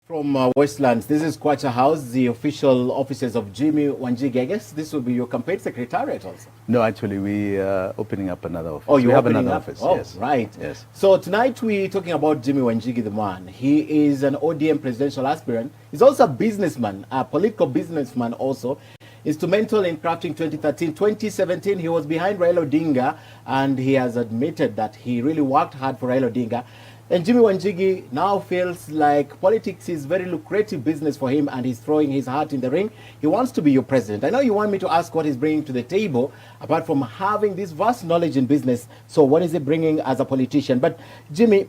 From Westlands, this is Kwacha House, the official offices of Jimmy Wanjigi. I guess this will be your campaign secretariat also. No, actually, we are opening up another office. Oh, you have opening another up? office. Oh, yes. right. Yes. So tonight we're talking about Jimmy Wanjigi, the man. He is an ODM presidential aspirant. He's also a businessman, a political businessman also. Instrumental in crafting 2013. 2017, he was behind Raila Odinga, and he has admitted that he really worked hard for Raila Odinga. And Jimmy Wanjigi now feels like politics is very lucrative business for him, and he's throwing his heart in the ring. He wants to be your president. I know you want me to ask what he's bringing to the table, apart from having this vast knowledge in business. So what is he bringing as a politician? But Jimmy,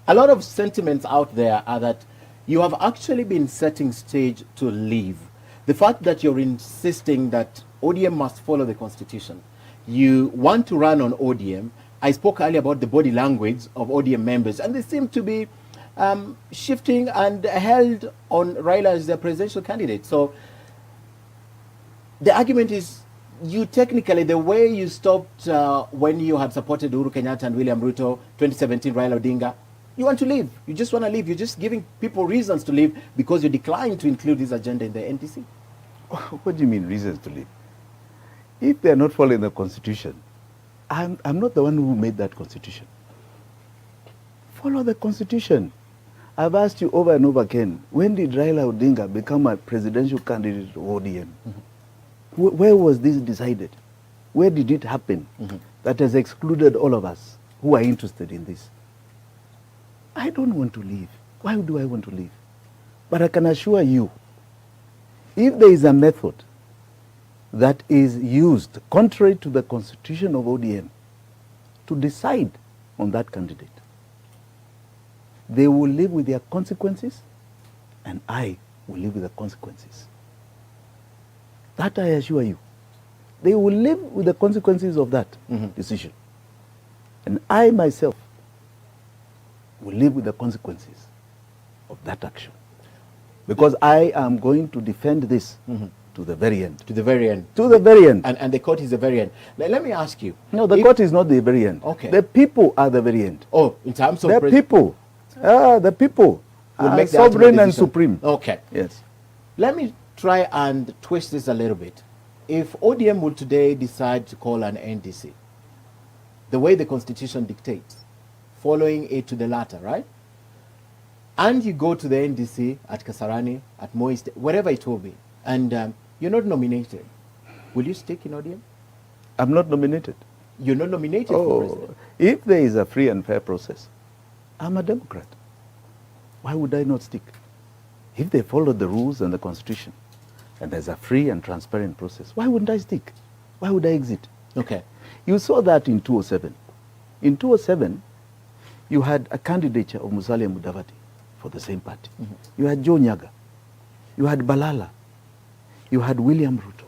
a lot of sentiments out there are that you have actually been setting stage to leave. The fact that you're insisting that ODM must follow the constitution. You want to run on ODM. I spoke earlier about the body language of ODM members, and they seem to be shifting and held on Raila as their presidential candidate. So the argument is, you technically, the way you stopped when you had supported Uhuru Kenyatta and William Ruto, 2017 Raila Odinga, you want to leave. You just want to leave. You're just giving people reasons to leave because you declined to include this agenda in the NDC. What do you mean reasons to leave? If they are not following the constitution, I'm not the one who made that constitution. Follow the constitution. I've asked you over and over again, when did Raila Odinga become a presidential candidate of ODM? Where was this decided? Where did it happen that has excluded all of us who are interested in this? I don't want to leave. Why do I want to leave? But I can assure you, if there is a method that is used contrary to the constitution of ODM to decide on that candidate, they will live with their consequences, and I will live with the consequences. That I assure you. They will live with the consequences of that decision. And I myself will live with the consequences of that action. Because I am going to defend this to the very end. To the very end. To the very end. And the court is the very end. Let me ask you. No, the court is not the very end. Okay. The people are the very end. Oh, in terms of... The people. The people will are make the sovereign ultimate and decision. supreme. Okay. Yes. Let me try and twist this a little bit. If ODM would today decide to call an NDC, the way the constitution dictates, following it to the latter, right? And you go to the NDC at Kasarani, at Moi State, wherever it will be, and you're not nominated, will you stick in ODM? I'm not nominated. You're not nominated for president. If there is a free and fair process, I'm a Democrat. Why would I not stick? If they follow the rules and the constitution, and there's a free and transparent process, why wouldn't I stick? Why would I exit? Okay. You saw that in 2007. In 2007, you had a candidature of Musalia Mudavadi for the same party. You had Joe Nyaga. You had Balala. You had William Ruto.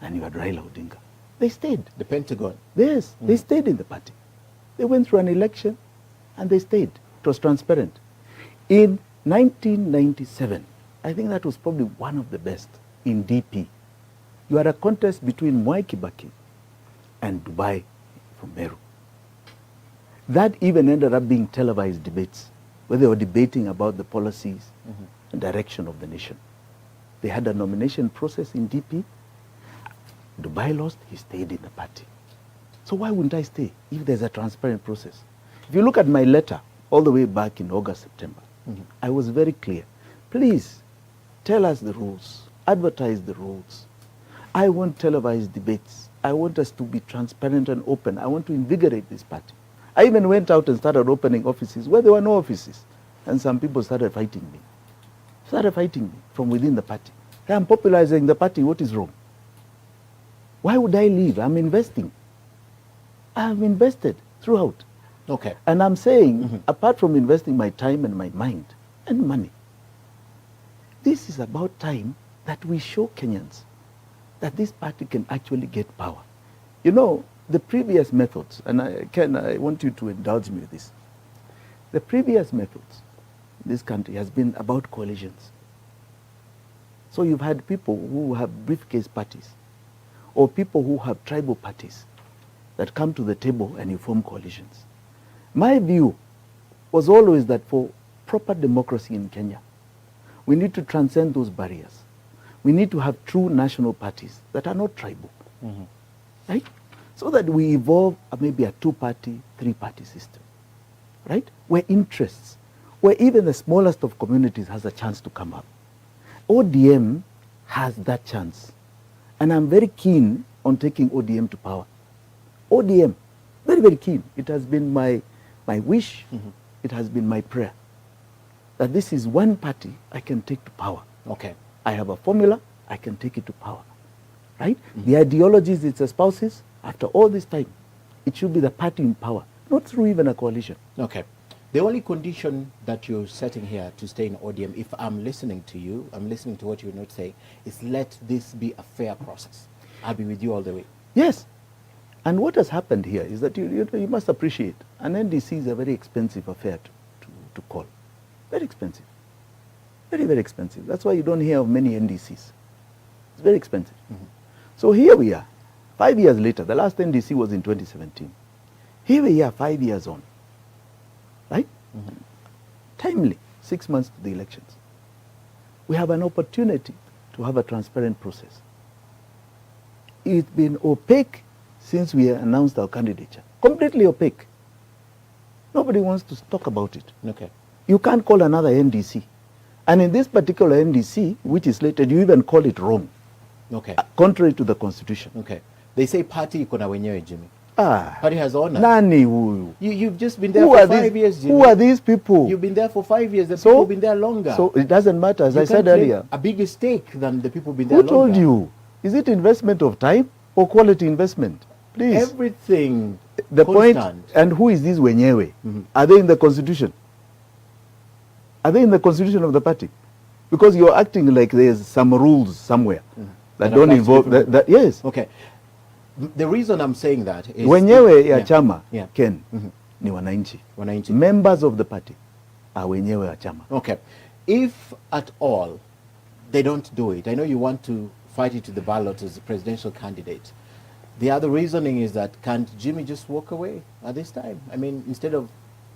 And you had Raila Odinga. They stayed. The Pentagon. Yes, they stayed in the party. They went through an election and they stayed. It was transparent. In 1997, I think that was probably one of the best in DP. You had a contest between Mwai Kibaki and Dubai from Meru. That even ended up being televised debates, where they were debating about the policies and direction of the nation. They had a nomination process in DP. Dubai lost, he stayed in the party. So why wouldn't I stay if there's a transparent process? If you look at my letter all the way back in August, September, I was very clear. Please tell us the rules, advertise the rules. I want televised debates. I want us to be transparent and open. I want to invigorate this party. I even went out and started opening offices where there were no offices. And some people started fighting me. From within the party. I'm popularizing the party. What is wrong? Why would I leave? I'm investing. I've invested throughout. Okay. And I'm saying, apart from investing my time and my mind and money, this is about time that we show Kenyans that this party can actually get power. You know, the previous methods, and I want you to indulge me with this. The previous methods in this country has been about coalitions. So you've had people who have briefcase parties, or people who have tribal parties that come to the table and you form coalitions. My view was always that for proper democracy in Kenya, we need to transcend those barriers. We need to have true national parties that are not tribal, right? So that we evolve maybe a two-party, three-party system, right? Where interests, where even the smallest of communities has a chance to come up. ODM has that chance. And I'm very keen on taking ODM to power. ODM, very, very keen. It has been my wish it has been my prayer that this is one party I can take to power. Okay. I have a formula, I can take it to power. Right? The ideologies it espouses, after all this time, it should be the party in power, not through even a coalition. Okay. The only condition that you're setting here to stay in ODM, if I'm listening to you, I'm listening to what you're not saying, is let this be a fair process. I'll be with you all the way. Yes. And what has happened here is that you must appreciate an NDC is a very expensive affair to call. Very expensive. Very, very expensive. That's why you don't hear of many NDCs. It's very expensive. So here we are, 5 years later. The last NDC was in 2017. Here we are 5 years on. Right? Timely, 6 months to the elections. We have an opportunity to have a transparent process. It's been opaque since we announced our candidature. Completely opaque. Nobody wants to talk about it. Okay. You can't call another NDC. And in this particular NDC, which is slated, you even call it wrong. Okay. Contrary to the constitution. Okay. They say party iko na wenyewe, Jimmy. Ah. Party has honor. Nani huyu? You've just been there for 5 years, Jimmy. Who are these people? You've been there for 5 years. The people have been there longer. So it doesn't matter, as You I said can't claim earlier. a bigger stake than the people been there Who longer. told you? Is it investment of time or quality investment? Please. Everything The point, constant. and who is this wenyewe? Are they in the constitution? Are they in the constitution of the party? Because you're acting like there's some rules somewhere that That don't applies to involve different that. Yes. Okay. The reason I'm saying that is... Wenyewe ya Yeah. chama, Yeah. Ken, ni wananchi. Wananchi. Members of the party are wenyewe ya chama. Okay. If at all they don't do it, I know you want to fight it to the ballot as a presidential candidate. The other reasoning is that can't Jimmy just walk away at this time? I mean, instead of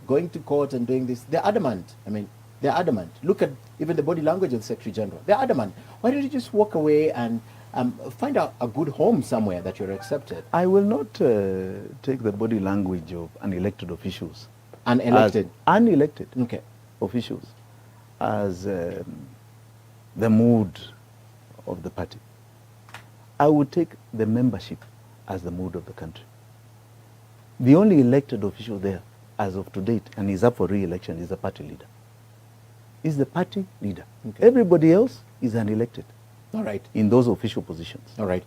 going to court and doing this, they're adamant. I mean, they're adamant. Look at even the body language of the Secretary General. They're adamant. Why don't you just walk away and find out a good home somewhere that you're accepted? I will not take the body language of unelected officials. Unelected? Unelected Okay. officials as the mood of the party. I would take the membership as the mood of the country. The only elected official there, as of to date, and he's up for re-election, is the party leader. Is the party leader. Okay. Everybody else is unelected All right. in those official positions. All right.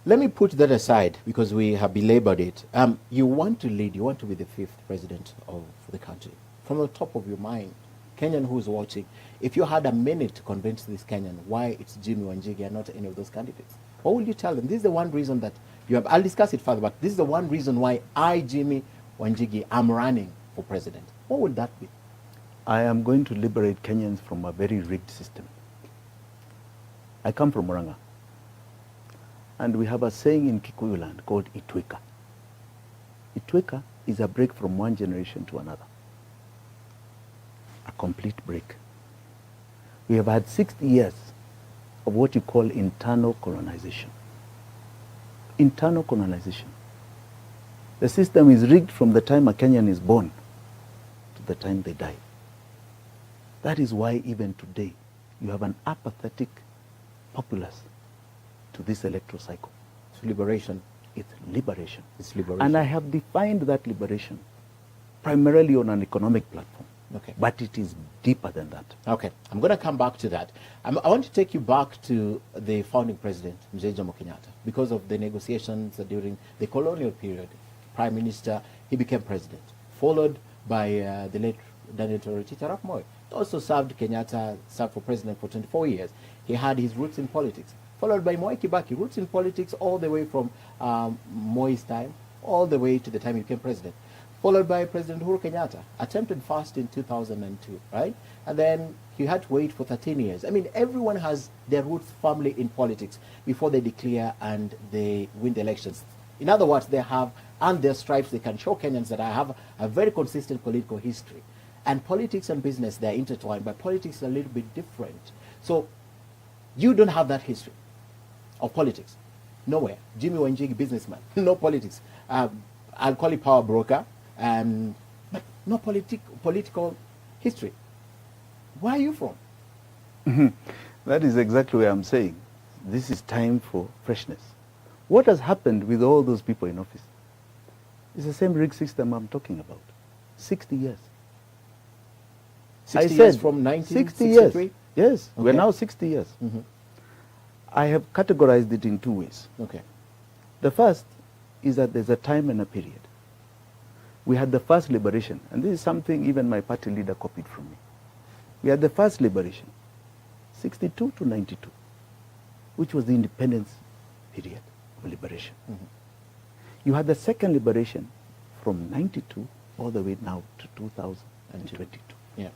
Let me put that aside because we have belabored it. You want to lead, you want to be the 5th president of the country. From the top of your mind, Kenyan who's watching, if you had a minute to convince this Kenyan why it's Jimmy Wanjigi and not any of those candidates, what will you tell them? This is the one reason that you have, I'll discuss it further, but this is the one reason why I, Jimmy Wanjigi, am running for president. What would that be? I am going to liberate Kenyans from a very rigged system. I come from Murang'a, and we have a saying in Kikuyu land called Itweka. Itweka is a break from one generation to another. A complete break. We have had 60 years of what you call internal colonization. Internal colonization. The system is rigged from the time a Kenyan is born to the time they die. That is why even today you have an apathetic populace to this electoral cycle. It's liberation. It's liberation. It's liberation. And I have defined that liberation primarily on an economic platform. Okay. But it is deeper than that. Okay, I'm going to come back to that. I want to take you back to the founding president, Mzee Jomo Kenyatta, because of the negotiations during the colonial period. Prime Minister, he became president, followed by the late Daniel Toroitich arap Moi. Also served for president for 24 years. He had his roots in politics, followed by Mwai Kibaki, roots in politics all the way from Moi's time, all the way to the time he became president. Followed by President Uhuru Kenyatta, attempted first in 2002, right? And then he had to wait for 13 years. I mean, everyone has their roots firmly in politics before they declare and they win the elections. In other words, they have earned their stripes. They can show Kenyans that I have a very consistent political history. And politics and business, they're intertwined, but politics is a little bit different. So you don't have that history of politics. Nowhere. Jimmy Wanjigi, businessman. No politics. I'll call it power broker. But no political history. Where are you from? That is exactly what I'm saying. This is time for freshness. What has happened with all those people in office? It's the same rigged system I'm talking about. 60 years. 60 years from 60 years. 1963? Yes, we're Okay. now 60 years. I have categorized it in two ways. Okay. The first is that there's a time and a period. We had the first liberation, and this is something even my party leader copied from me. We had the first liberation, 62 to 92, which was the independence period of liberation. You had the second liberation from 92 all the way now to 2022. Yeah.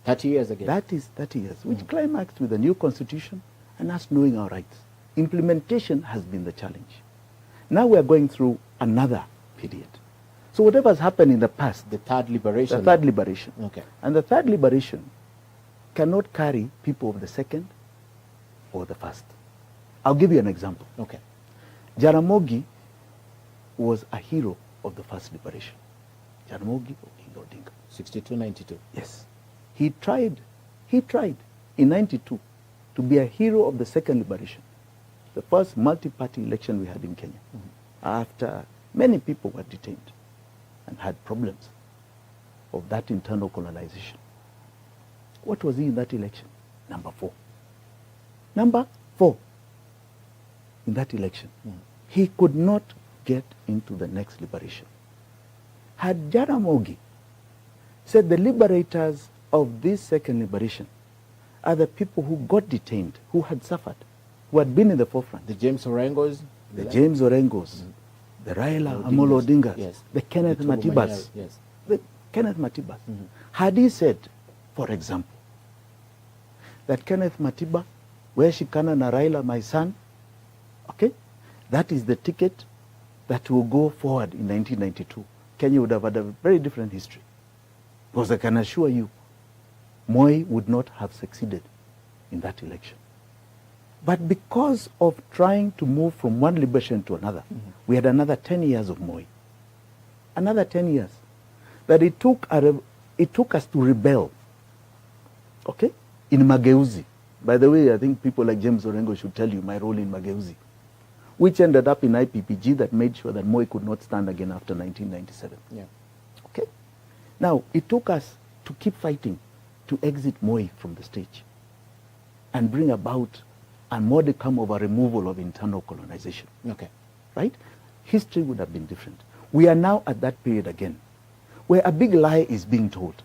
30 years again. That is 30 years, which climaxed with a new constitution and us knowing our rights. Implementation has been the challenge. Now we are going through another period. So whatever has happened in the past, the third liberation. the third liberation, Okay. and the third liberation cannot carry people of the second or the first. I'll give you an example. Okay. Jaramogi was a hero of the first liberation. Jaramogi Odinga. 62, 92. Yes. He tried in 92 to be a hero of the second liberation, the first multi-party election we had in Kenya, after many people were detained and had problems of that internal colonization. What was he in that election? Number 4. Number 4 in that election. He could not get into the next liberation. Had Jaramogi said the liberators of this second liberation are the people who got detained, who had suffered, who had been in the forefront. The James Orengos. The James Orengos, the Raila Odinga, yes. the Kenneth The Tugu Matibas. Manyari, yes. The Kenneth Matibas. Had he said, for example, that Kenneth Matiba, where Shikana na Raila, my son, okay, that is the ticket that will go forward in 1992. Kenya would have had a very different history. Because I can assure you, Moi would not have succeeded in that election. But because of trying to move from one liberation to another, we had another 10 years of Moi. Another 10 years. That it took us to rebel, okay, in Mageuzi. By the way, I think people like James Orengo should tell you my role in Mageuzi, which ended up in IPPG that made sure that Moi could not stand again after 1997. Yeah. Okay? Now, it took us to keep fighting to exit Moi from the stage and bring about a modicum of a removal of internal colonization. Okay. Right? History would have been different. We are now at that period again, where a big lie is being told.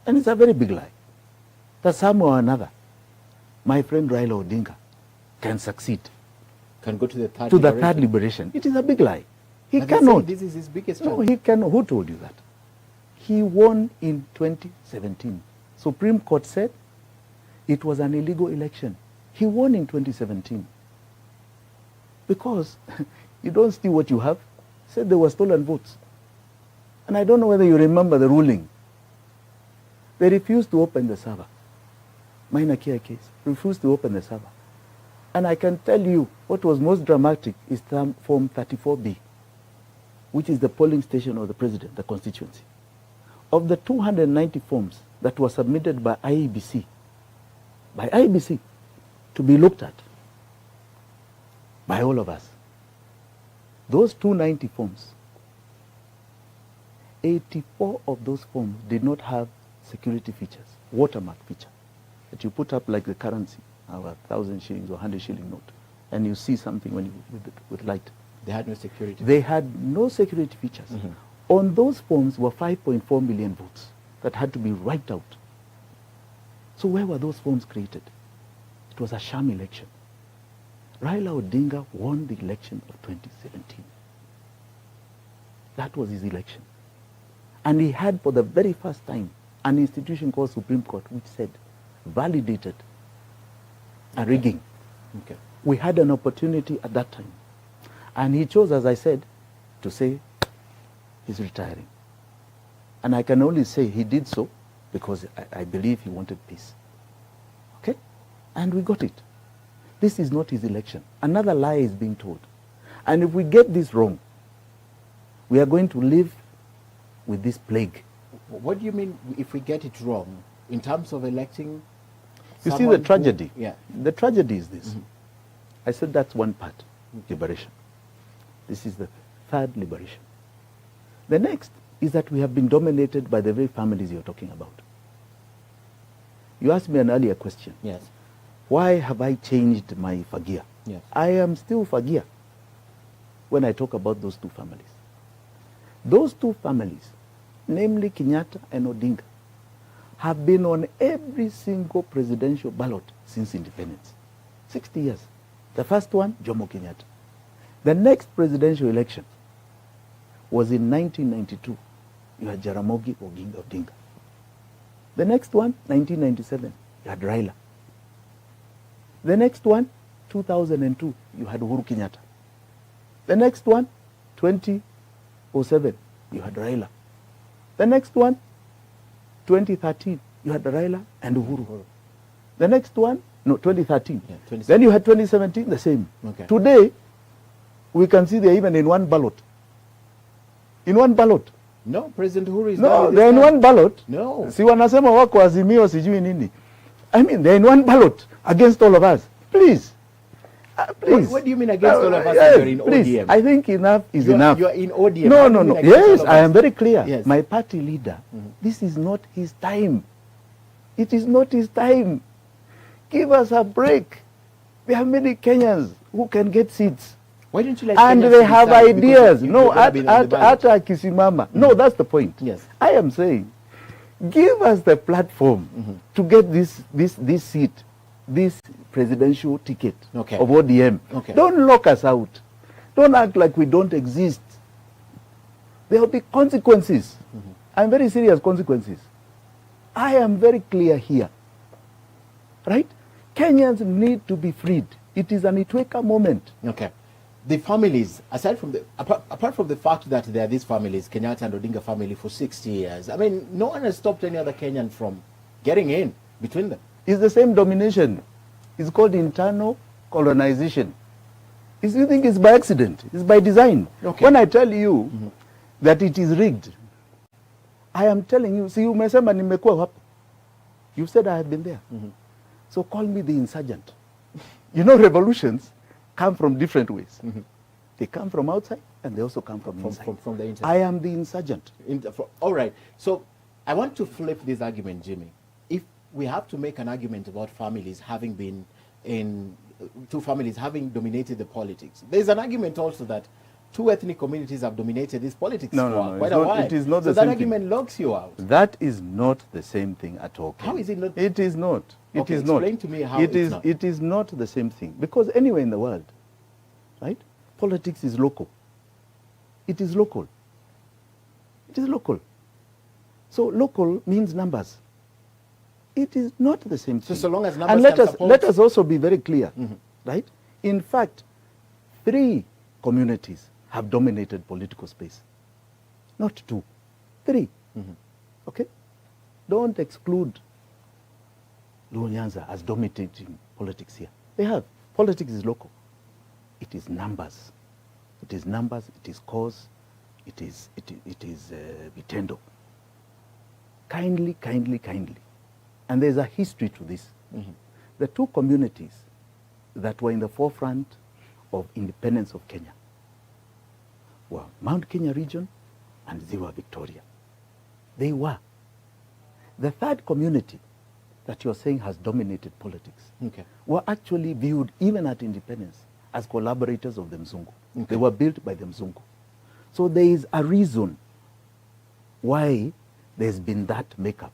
And it's a very big lie. That somehow or another, my friend Raila Odinga can succeed Can go to the third to the liberation. third liberation. It is a big lie. He But they say cannot. This is his biggest No, challenge. he cannot. Who told you that? He won in 2017. Supreme Court said it was an illegal election. He won in 2017. Because you don't steal what you have. Said there were stolen votes. And I don't know whether you remember the ruling. They refused to open the server. Minor care case. Refused to open the server. And I can tell you what was most dramatic is Form 34B, which is the polling station of the president, the constituency. Of the 290 forms that were submitted by IEBC to be looked at by all of us, those 290 forms, 84 of those forms did not have security features, watermark feature, that you put up like the currency, our 1,000 shillings or 100 shilling note, and you see something when you, with light. They had no security. They had no security features. On those forms were 5.4 million votes that had to be wiped out. So where were those forms created? It was a sham election. Raila Odinga won the election of 2017. That was his election. And he had for the very first time an institution called Supreme Court which said, validated a rigging. Okay. We had an opportunity at that time. And he chose, as I said, to say he's retiring. And I can only say he did so because I believe he wanted peace. Okay? And we got it. This is not his election. Another lie is being told. And if we get this wrong, we are going to live with this plague. What do you mean if we get it wrong in terms of electing? You see someone the tragedy? Yeah. The tragedy is this. I said that's one part, liberation. This is the third liberation. The next is that we have been dominated by the very families you're talking about. You asked me an earlier question. Yes. Why have I changed my Fagia? Yes. I am still Fagia when I talk about those two families. Those two families, namely Kenyatta and Odinga, have been on every single presidential ballot since independence. 60 years. The first one, Jomo Kenyatta. The next presidential election was in 1992. You had Jaramogi Odinga. The next one, 1997, you had Raila. The next one, 2002, you had Uhuru Kenyatta. The next one, 2007, you had Raila. The next one, 2013, you had Raila and Uhuru. The next one, no, 2013. Yeah, then you had 2017, the same. Okay. Today, we can see they're even in one ballot. In one ballot. No, President Uhuru is No, they're in one ballot. No. Si wanasema wako Azimio sijui nini. I mean, they're in one ballot against all of us. Please. Please. What do you mean against all of us? Yes, You're in please. ODM. I think enough is enough. You are in ODM. No, How no, do you no. mean against Yes, all of I us? am very clear. Yes. My party leader, this is not his time. It is not his time. Give us a break. There are many Kenyans who can get seats. Why don't you let And Kenyans they to have decide? ideas. Because you- No, you're gonna be on the ballot. at Kisimama. No, that's the point. Yes. I am saying, give us the platform to get this seat, this presidential ticket Okay. of ODM. Okay. Don't lock us out. Don't act like we don't exist. There will be consequences. And very serious consequences. I am very clear here. Right? Kenyans need to be freed. It is an Itweka moment. Okay. The families, aside from apart from the fact that there are these families, Kenyatta and Odinga family for 60 years, I mean, no one has stopped any other Kenyan from getting in between them. It's the same domination. It's called internal colonization. You think it's by accident? It's by design. Okay. When I tell you that it is rigged, I am telling you, see, umesema nimekuwa hapo. You said I have been there. So call me the insurgent. You know, revolutions come from different ways. They come from outside and they also come from inside. From the inside. I am the insurgent. All right. So I want to flip this argument, Jimmy. If we have to make an argument about families having been in, two families having dominated the politics, there's an argument also that two ethnic communities have dominated this politics for quite a while. It is not so the that same argument thing. locks you out. That is not the same thing at all. How is it not? It is not. It Okay, is not. explain to me how it it's is. not. It is not the same thing, because anywhere in the world, right? Politics is local. It is local. It is local. So local means numbers. It is not the same thing. So long as numbers and let can us support- let us also be very clear, right? In fact, 3 communities have dominated political space, not 2, 3. Okay, don't exclude Luo Nyanza as dominating politics here. They have. Politics is local. It is numbers. It is numbers. It is cause. It is Vitendo. Kindly. And there's a history to this. The 2 communities that were in the forefront of independence of Kenya were Mount Kenya region and Ziwa Victoria. They were. The 3rd community that you're saying has dominated politics were actually viewed, even at independence, as collaborators of the Mzungu. They were built by the Mzungu. So there is a reason why there's been that makeup.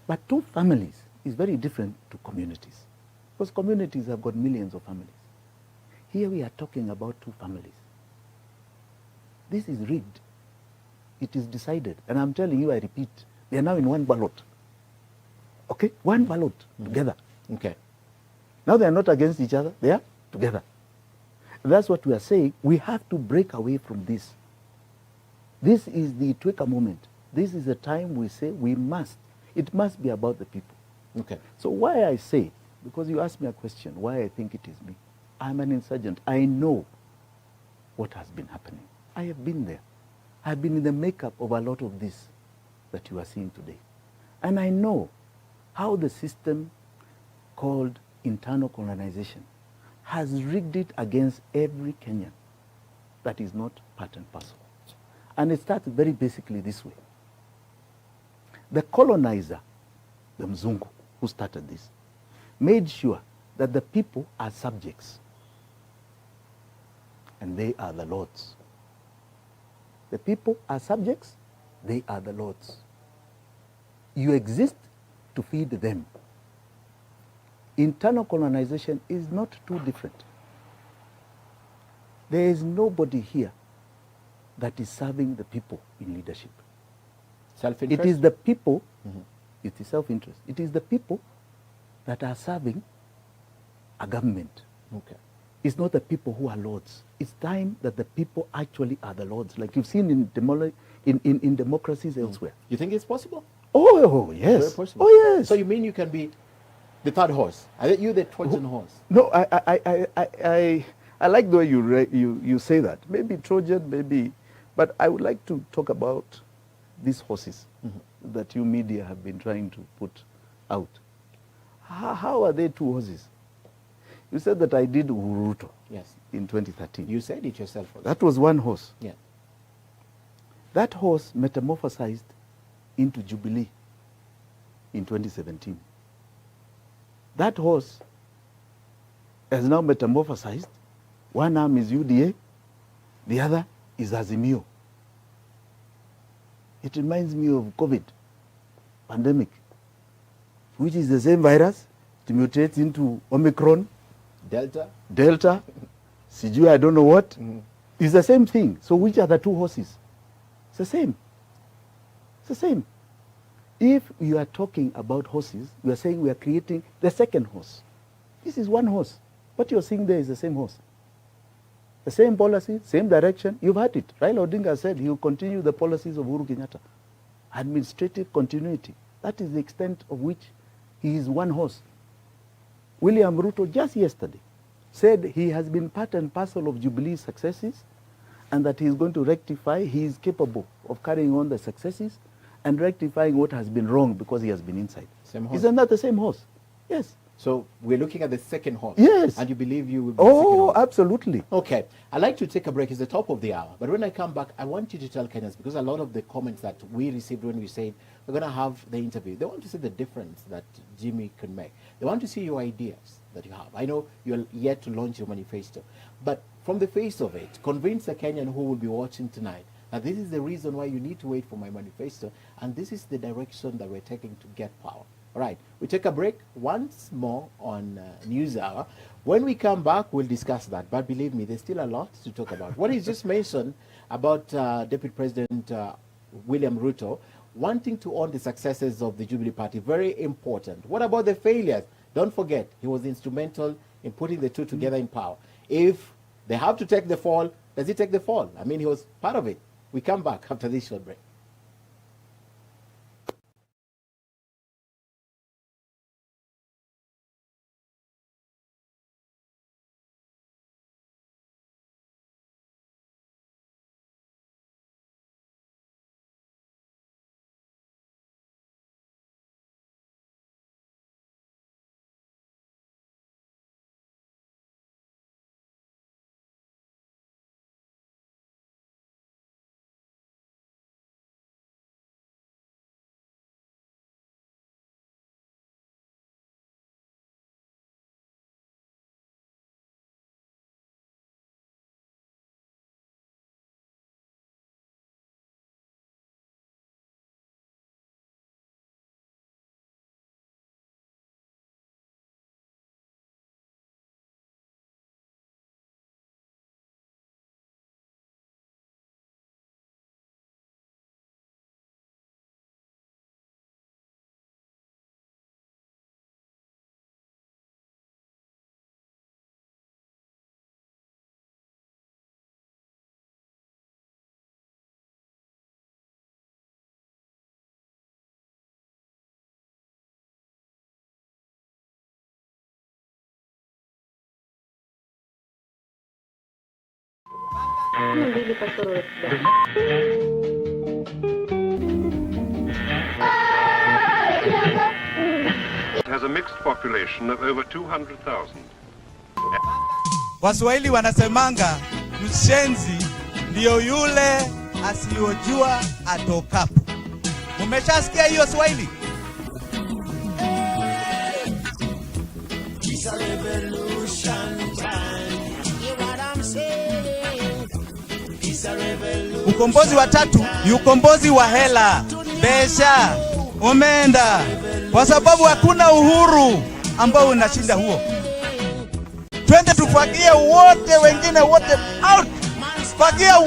But 2 families is very different to communities, because communities have got millions of families. Here we are talking about 2 families. This is rigged. It is decided. And I'm telling you, I repeat, they are now in one ballot. Okay? One ballot together. Now they are not against each other. They are together. That's what we are saying. We have to break away from this. This is the Itweka moment. This is the time we say we must. It must be about the people. So why I say, because you asked me a question, why I think it is me. I'm an insurgent. I know what has been happening. I have been there. I've been in the makeup of a lot of this that you are seeing today. And I know how the system called internal colonization has rigged it against every Kenyan that is not part and parcel. And it starts very basically this way. The colonizer, the Mzungu, who started this, made sure that the people are subjects and they are the lords. The people are subjects, they are the lords. You exist to feed them. Internal colonization is not too different. There is nobody here that is serving the people in leadership. Self-interest? It is the people, it is self-interest. It is the people that are serving a government. Okay. It's not the people who are lords. It's time that the people actually are the lords, like you've seen in democracies elsewhere. You think it's possible? Oh, yes. Very possible. Oh, yes. So you mean you can be the third horse? Are you the Trojan horse? No, I like the way you say that. Maybe Trojan, maybe, but I would like to talk about these horses that you media have been trying to put out. How are they two horses? You said that I did Uruto in 2013. You said it yourself also. That was one horse. Yeah. That horse metamorphosized into Jubilee in 2017. That horse has now metamorphosized. One arm is UDA, the other is Azimio. It reminds me of COVID pandemic, which is the same virus. It mutates into Omicron, Delta, Sijui, I don't know what. It's the same thing. So which are the two horses? It's the same. It's the same. If you are talking about horses, you are saying we are creating the second horse. This is one horse. What you're seeing there is the same horse. The same policy, same direction. You've heard it. Raila Odinga said he will continue the policies of Uhuru Kenyatta. Administrative continuity. That is the extent of which he is one horse. William Ruto just yesterday said he has been part and parcel of Jubilee's successes and that he is going to rectify, he is capable of carrying on the successes and rectifying what has been wrong because he has been inside. Same horse. Isn't that the same horse? Yes. So we're looking at the second horse. Yes. And you believe you will be the second Oh, horse? absolutely. Okay. I'd like to take a break. It's the top of the hour. But when I come back, I want you to tell Kenyans, because a lot of the comments that we received when we said we're going to have the interview, they want to see the difference that Jimmy can make. They want to see your ideas that you have. I know you're yet to launch your manifesto. But from the face of it, convince a Kenyan who will be watching tonight that this is the reason why you need to wait for my manifesto, and this is the direction that we're taking to get power. All right, we take a break once more on News Hour. When we come back, we'll discuss that. But believe me, there's still a lot to talk about. What is just mentioned about Deputy President William Ruto wanting to own the successes of the Jubilee Party, very important. What about the failures? Don't forget, he was instrumental in putting the two together in power. If they have to take the fall, does he take the fall? I mean, he was part of it. We come back after this short break. It has a mixed population of over 200,000. Waswahili wanasemanga mshenzi ndio yule asiyojua atokapo. Umeshasikia hiyo Swahili? It's a revolution time. Hear what I'm saying? It's a revolution. Ukombozi wa tatu ni ukombozi wa hela, pesa, umeenda. Kwa sababu hakuna uhuru ambao unashinda huo. Twende tufagie wote, wengine wote out. Fagia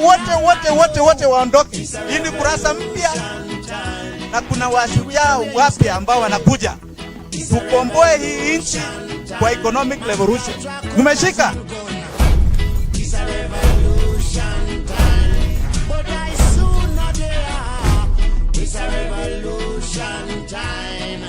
wote waondoke. Hii ni kurasa mpya na kuna washujaa wapya ambao wanakuja. Tukomboe hii nchi kwa economic revolution. Umeshika? It's a revolution time. But I soon not there. It's a revolution time.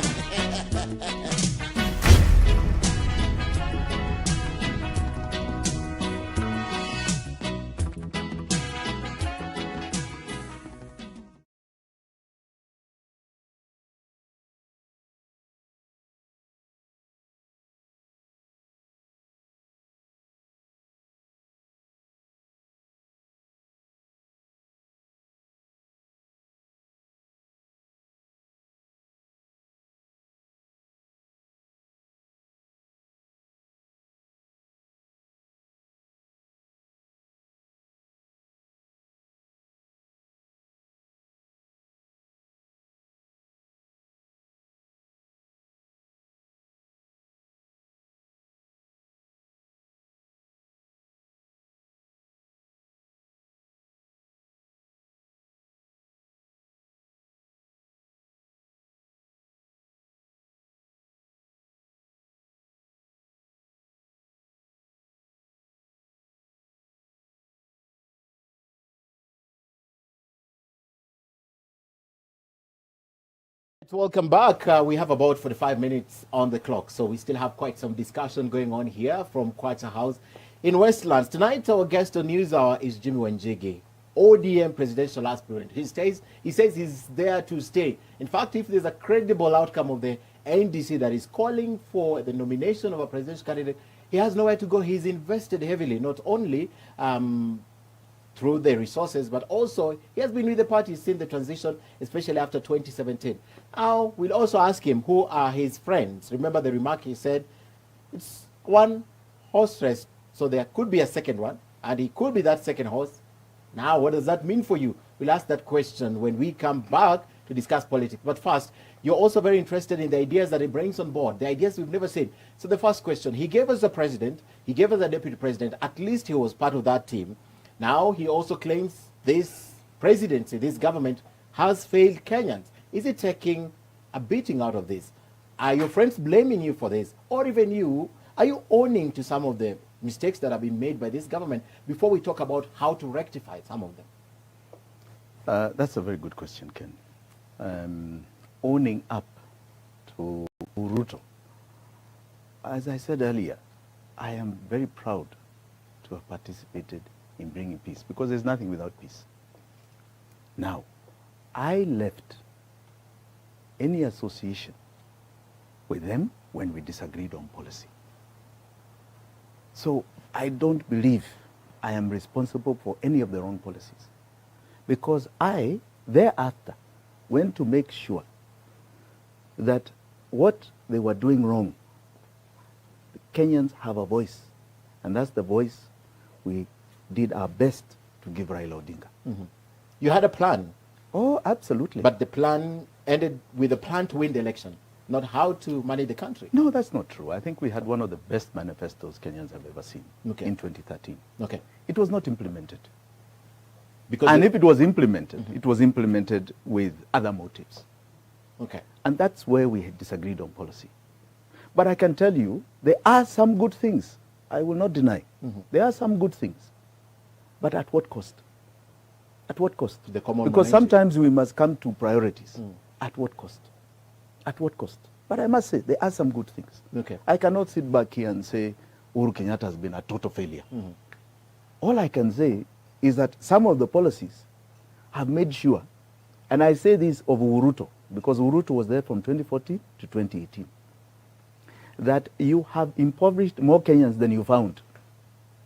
Welcome back. We have about 45 minutes on the clock, so we still have quite some discussion going on here from Quarter House in Westlands. Tonight, our guest on News Hour is Jimmy Wanjigi, ODM presidential aspirant. He says he's there to stay. In fact, if there's a credible outcome of the NDC that is calling for the nomination of a presidential candidate, he has nowhere to go. He's invested heavily, not only through the resources, but also he has been with the party since the transition, especially after 2017. Now, we'll also ask him who are his friends. Remember the remark he said, it's one horse race, so there could be a second one, and he could be that second horse. Now, what does that mean for you? We'll ask that question when we come back to discuss politics. But first, you're also very interested in the ideas that he brings on board, the ideas we've never seen. So the first question, he gave us the president, he gave us the deputy president, at least he was part of that team. Now he also claims this presidency, this government has failed Kenyans. Is it taking a beating out of this? Are your friends blaming you for this? Or even you, are you owning to some of the mistakes that have been made by this government before we talk about how to rectify some of them? That's a very good question, Ken. Owning up to Ruto. As I said earlier, I am very proud to have participated in bringing peace, because there's nothing without peace. Now, I left any association with them when we disagreed on policy. So I don't believe I am responsible for any of the wrong policies, because I, thereafter, went to make sure that what they were doing wrong, the Kenyans have a voice, and that's the voice we did our best to give Raila Odinga. Mm-hmm. You had a plan. Oh, absolutely. But the plan ended with a plan to win the election, not how to manage the country. No, that's not true. I think we had one of the best manifestos Kenyans have ever seen in 2013. Okay. It was not implemented. Because if it was implemented, it was implemented with other motives. Okay. And that's where we had disagreed on policy. But I can tell you, there are some good things. I will not deny. Mm-hmm. There are some good things. But at what cost? At what cost? The common because humanity. Sometimes we must come to priorities. At what cost? At what cost? But I must say, there are some good things. Okay. I cannot sit back here and say, Uhuru Kenyatta has been a total failure. Mm-hmm. All I can say is that some of the policies have made sure, and I say this of Uruto, because Uruto was there from 2014 to 2018, that you have impoverished more Kenyans than you found.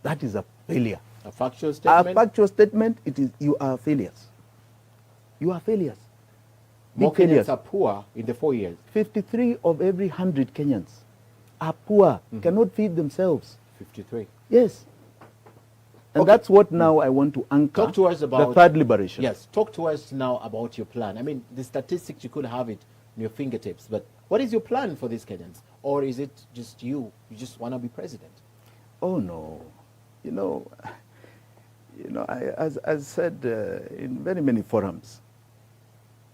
That is a failure. A factual statement? A factual statement, it is, you are failures. You are failures. More Kenyans are poor in the 4 years. 53 of every 100 Kenyans are poor, cannot feed themselves. 53. Yes. And Okay. that's what now I want to anchor. Talk to us about the third liberation. Yes, talk to us now about your plan. I mean, the statistics, you could have it in your fingertips, but what is your plan for these Kenyans? Or is it just you just want to be president? Oh no, you know, as said in very many forums,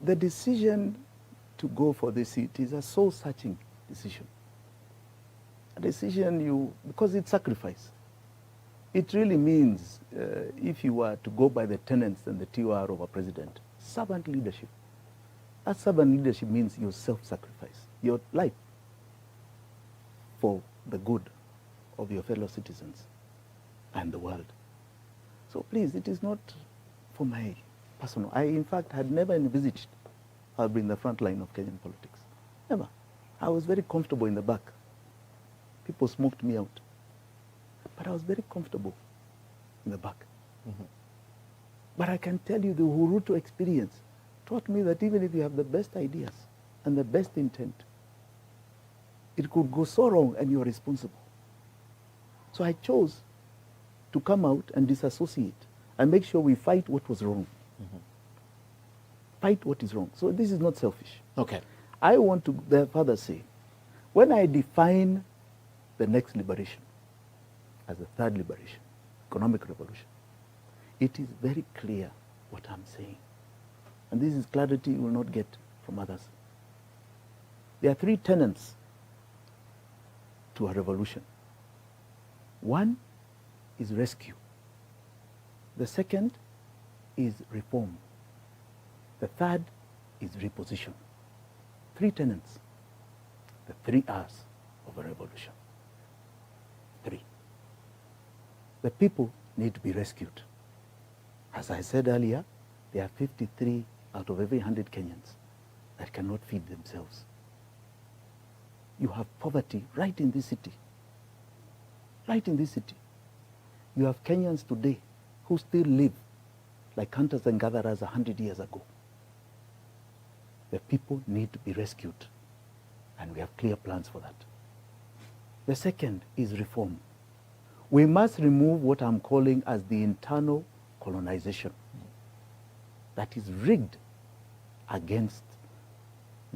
the decision to go for the seat is a soul-searching decision. A decision because it's sacrifice. It really means, if you were to go by the tenets and the TOR of a president, servant leadership. That servant leadership means your self-sacrifice, your life for the good of your fellow citizens and the world. So please, it is not for my personal. I, in fact, had never envisaged I'll be in the front line of Kenyan politics. Never. I was very comfortable in the back. People smoked me out. But I was very comfortable in the back. But I can tell you the Huruto experience taught me that even if you have the best ideas and the best intent, it could go so wrong and you are responsible. So I chose to come out and disassociate and make sure we fight what was wrong. Fight what is wrong. So this is not selfish. Okay. I want to further say, when I define the next liberation as the third liberation, economic revolution, it is very clear what I'm saying. And this is clarity you will not get from others. There are three tenets to a revolution. One is rescue. The second is reform. The third is reposition. Three tenets. The 3 R's of a revolution. 3. The people need to be rescued. As I said earlier, there are 53 out of every 100 Kenyans that cannot feed themselves. You have poverty right in this city. Right in this city. You have Kenyans today who still live like hunters and gatherers 100 years ago. The people need to be rescued, and we have clear plans for that. The second is reform. We must remove what I'm calling as the internal colonization that is rigged against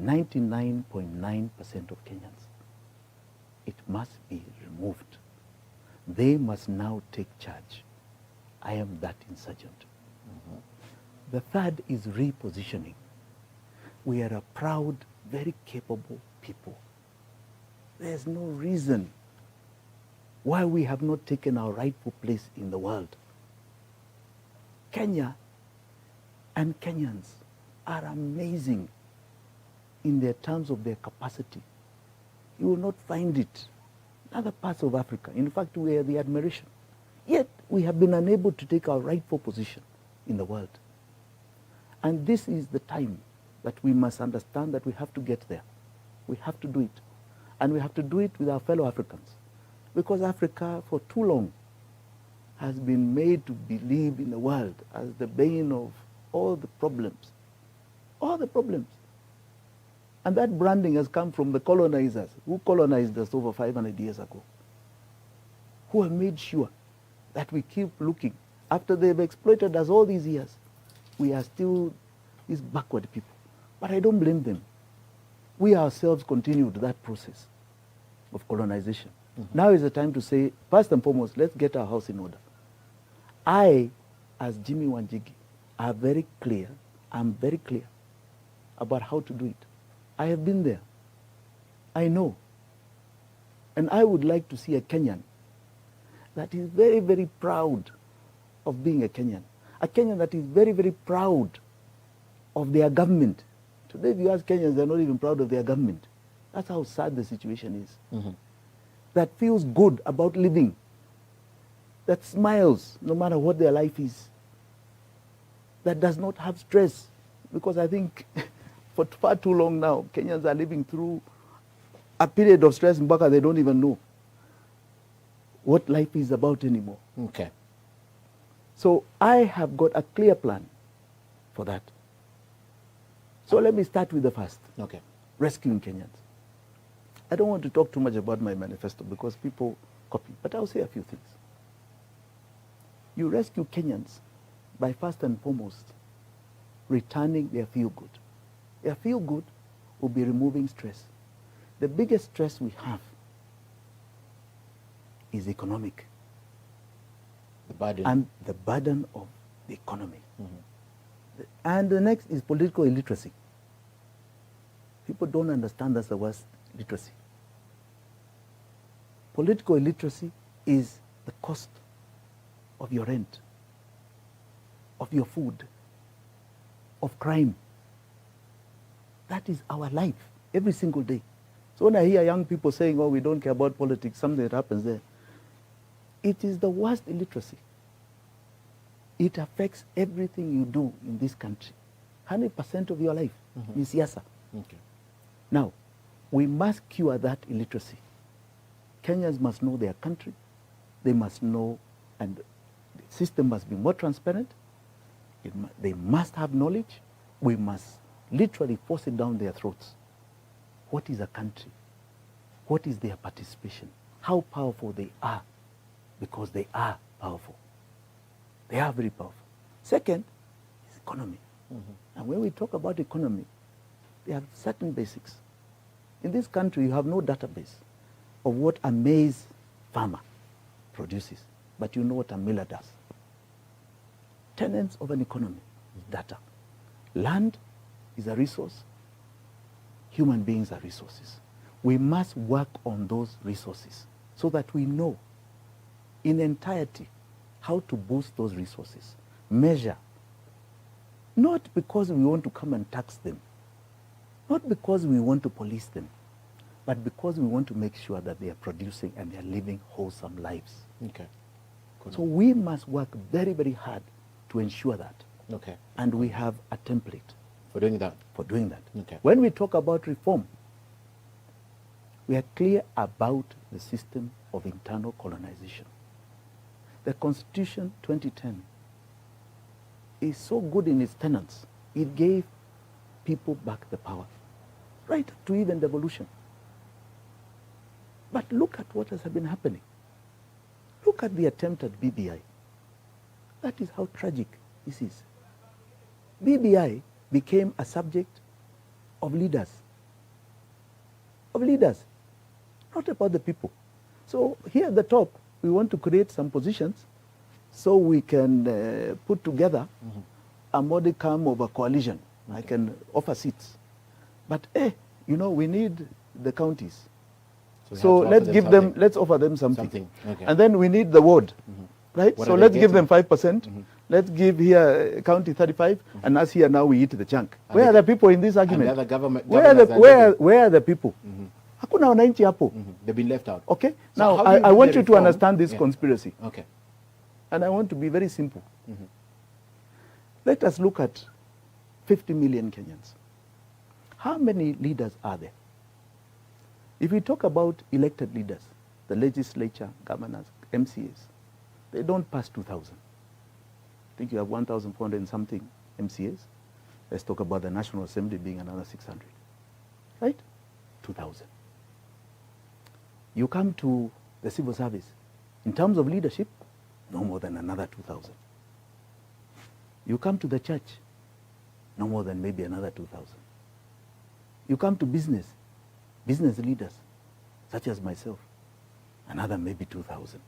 99.9% of Kenyans. It must be removed. They must now take charge. I am that insurgent. The third is repositioning. We are a proud, very capable people. There's no reason why we have not taken our rightful place in the world. Kenya and Kenyans are amazing in their terms of their capacity. You will not find it in other parts of Africa. In fact, we are the admiration. Yet, we have been unable to take our rightful position in the world. And this is the time that we must understand that we have to get there. We have to do it. And we have to do it with our fellow Africans. Because Africa, for too long, has been made to believe in the world as the bane of all the problems. All the problems. And that branding has come from the colonizers who colonized us over 500 years ago, who have made sure that we keep looking. After they've exploited us all these years, we are still these backward people. But I don't blame them. We ourselves continued that process of colonization. Now is the time to say, first and foremost, let's get our house in order. I, as Jimmy Wanjigi, I'm very clear about how to do it. I have been there. I know. And I would like to see a Kenyan that is very, very proud of being a Kenyan. A Kenyan that is very, very proud of their government. Today, if you ask Kenyans, they're not even proud of their government. That's how sad the situation is. That feels good about living. That smiles no matter what their life is. That does not have stress. Because I think for far too long now, Kenyans are living through a period of stress in Baka they don't even know what life is about anymore. Okay. So I have got a clear plan for that. So let me start with the first. Okay. Rescuing Kenyans. I don't want to talk too much about my manifesto because people copy, but I'll say a few things. You rescue Kenyans by first and foremost returning their feel-good. Their feel-good will be removing stress. The biggest stress we have is economic. The burden. And the burden of the economy. And the next is political illiteracy. People don't understand that's the worst literacy. Political illiteracy is the cost of your rent, of your food, of crime. That is our life every single day. So when I hear young people saying, oh, we don't care about politics, something that happens there, it is the worst illiteracy. It affects everything you do in this country. 100% of your life is siasa. Okay. Now, we must cure that illiteracy. Kenyans must know their country. They must know, and the system must be more transparent. They must have knowledge. We must literally force it down their throats. What is a country? What is their participation? How powerful they are, because they are powerful. They are very powerful. Second is economy. And when we talk about economy, they have certain basics. In this country, you have no database of what a maize farmer produces, but you know what a miller does. Tenets of an economy is data. Land is a resource. Human beings are resources. We must work on those resources so that we know in entirety how to boost those resources. Measure. Not because we want to come and tax them. Not because we want to police them. But because we want to make sure that they are producing and they are living wholesome lives. Okay. Good. So we must work very, very hard to ensure that. Okay. And we have a template For doing that. for doing that. Okay. When we talk about reform, we are clear about the system of internal colonization. The Constitution 2010 is so good in its tenets. It gave people back the power, right up to even devolution. But look at what has been happening. Look at the attempt at BBI. That is how tragic this is. BBI became a subject of leaders. Of leaders, not about the people. So here at the top, we want to create some positions so we can put together a modicum of a coalition. I can offer seats. But, you know, we need the counties. So let's give them, let's offer them something. Okay. And then we need the ward, right? What So are they let's give them getting? 5%. Let's give here county 35, and us here now we eat the chunk. Where are the people in this argument? And the other government, Where are the people? Hakuna wananchi hapo. They've been left out. Okay? So Now, how do you I do want the you to reform? understand this Yeah. conspiracy. Okay. And I want to be very simple. Let us look at 50 million Kenyans. How many leaders are there? If we talk about elected leaders, the legislature, governors, MCAs, they don't pass 2,000. I think you have 1,400 and something MCAs. Let's talk about the National Assembly being another 600. Right? 2,000. You come to the civil service. In terms of leadership, no more than another 2,000. You come to the church, no more than maybe another 2,000. You come to business leaders, such as myself, another maybe 2,000.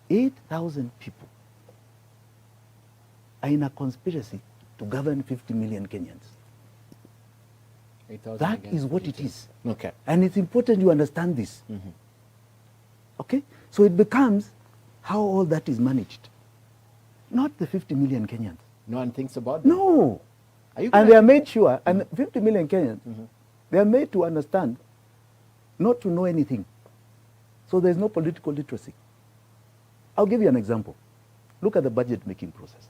8,000 people are in a conspiracy to govern 50 million Kenyans. 8,000 That against is what 50. it is. Okay. And it's important you understand this. Okay? So it becomes how all that is managed. Not the 50 million Kenyans. No one thinks about that. No. Are you And gonna- they are made sure, and 50 million Kenyans, they are made to understand, not to know anything. So there's no political literacy. I'll give you an example. Look at the budget making process.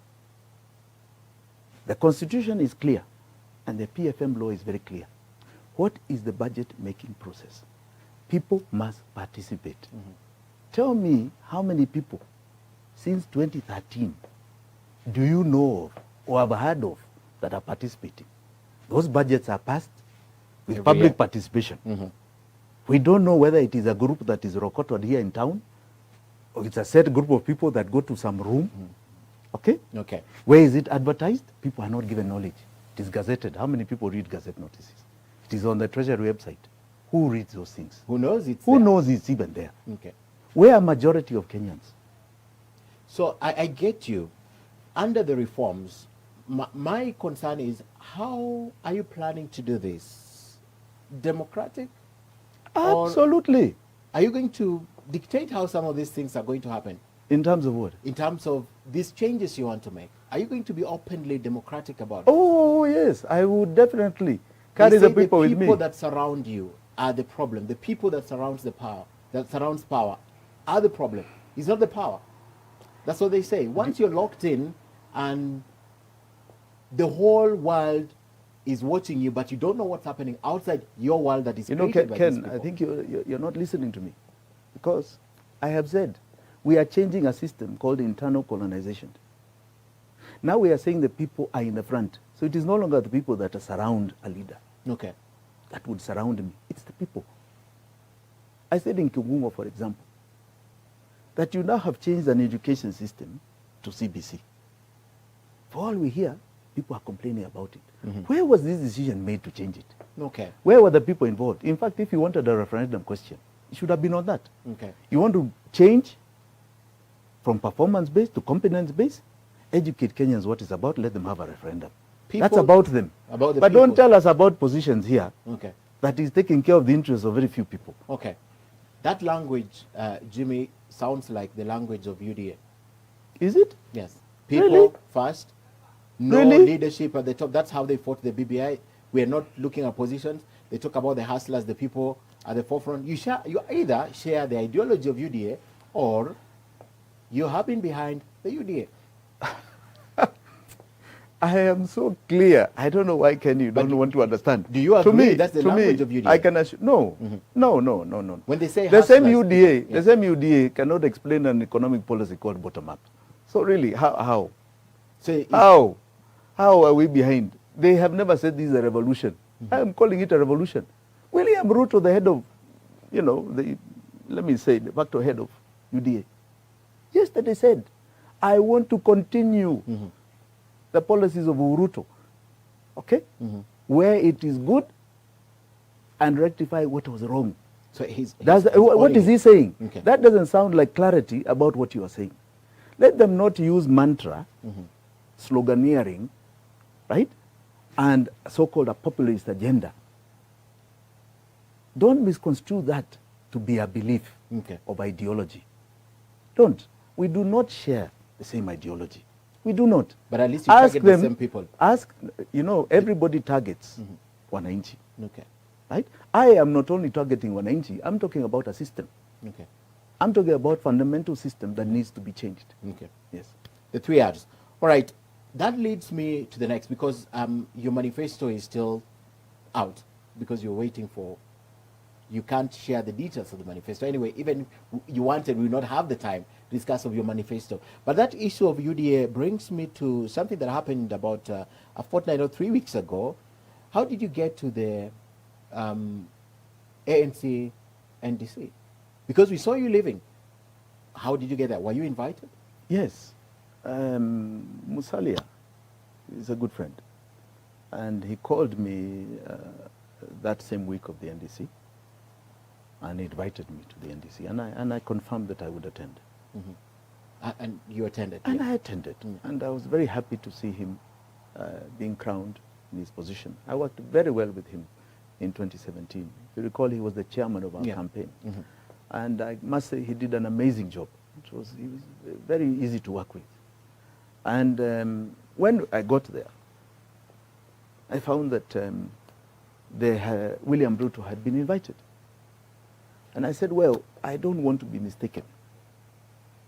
The Constitution is clear, and the PFM law is very clear. What is the budget making process? People must participate. Tell me how many people since 2013 do you know of or have heard of that are participating? Those budgets are passed with Every public year. participation. We don't know whether it is a group that is rokoted here in town, or it's a set group of people that go to some room. Okay? Okay. Where is it advertised? People are not given knowledge. It is gazetted. How many people read gazette notices? It is on the Treasury website. Who reads those things? Who knows it's Who there? knows it's even there? Okay. Where are majority of Kenyans? So I get you. Under the reforms, my concern is, how are you planning to do this? Democratic? Or Absolutely. are you going to dictate how some of these things are going to happen? In terms of what? In terms of these changes you want to make, are you going to be openly democratic about it? Oh, yes. I would definitely carry They the say people with the me. people that surround you are the problem. The people that surrounds power are the problem. It's not the power. That's what they say. Once you're locked in and the whole world is watching you, but you don't know what's happening outside your world that is You know, created by these Ken, people. I think you're not listening to me. Because I have said we are changing a system called internal colonization. Now we are saying the people are in the front. So it is no longer the people that surround a leader Okay. that would surround me. It's the people. I said in Kibungo, for example, that you now have changed an education system to CBC. For all we hear, people are complaining about it. Where was this decision made to change it? Okay. Where were the people involved? In fact, if you wanted a referendum question, it should have been on that. Okay. You want to change from performance-based to competence-based? Educate Kenyans what it's about, let them have a referendum. That's People- about them. about the but don't people. tell us about positions here Okay. that is taking care of the interests of very few people. Okay. That language, Jimmy, sounds like the language of UDA. Is it? Yes. People Really? first, no Really? leadership at the top. That's how they fought the BBI. We are not looking at positions. They talk about the hustlers, the people at the forefront. You either share the ideology of UDA or you have been behind the UDA. I am so clear. I don't know why Ken you don't want to understand. do you To agree me, that's the to language me, of UDA? I can assure, no, no. When they say the same hustlers, UDA, yeah. the same UDA cannot explain an economic policy called bottom up. So really, how? So it's- How are we behind? They have never said this is a revolution. I am calling it a revolution. William Ruto, the head of, let me say, the facto head of UDA, yesterday said, I want to continue the policies of Uruto, okay? Where it is good and rectify what was wrong. So he's What owning is it. he saying? Okay. That doesn't sound like clarity about what you are saying. Let them not use mantra, sloganeering, right? And so-called a populist agenda. Don't misconstrue that to be a belief Okay. of ideology. Don't. We do not share the same ideology. We do not. But at least you target the same people. Everybody targets wananchi, Okay. right? I am not only targeting wananchi, I'm talking about a system. Okay. I'm talking about fundamental system that needs to be changed. Okay. Yes. The 3 R's. All right. That leads me to the next, because your manifesto is still out, because you're waiting for, you can't share the details of the manifesto. Anyway, even you wanted, we will not have the time to discuss of your manifesto. But that issue of UDA brings me to something that happened about a fortnight or 3 weeks ago. How did you get to the ANC NDC? Because we saw you leaving. How did you get there? Were you invited? Yes. Musalia is a good friend. And he called me that same week of the NDC and he invited me to the NDC. And I confirmed that I would attend. And you attended? And yeah. I attended. And I was very happy to see him being crowned in his position. I worked very well with him in 2017. If you recall, he was the chairman of our Yeah. campaign. And I must say he did an amazing job. He was very easy to work with. And when I got there, I found that William Ruto had been invited. And I said, well, I don't want to be mistaken,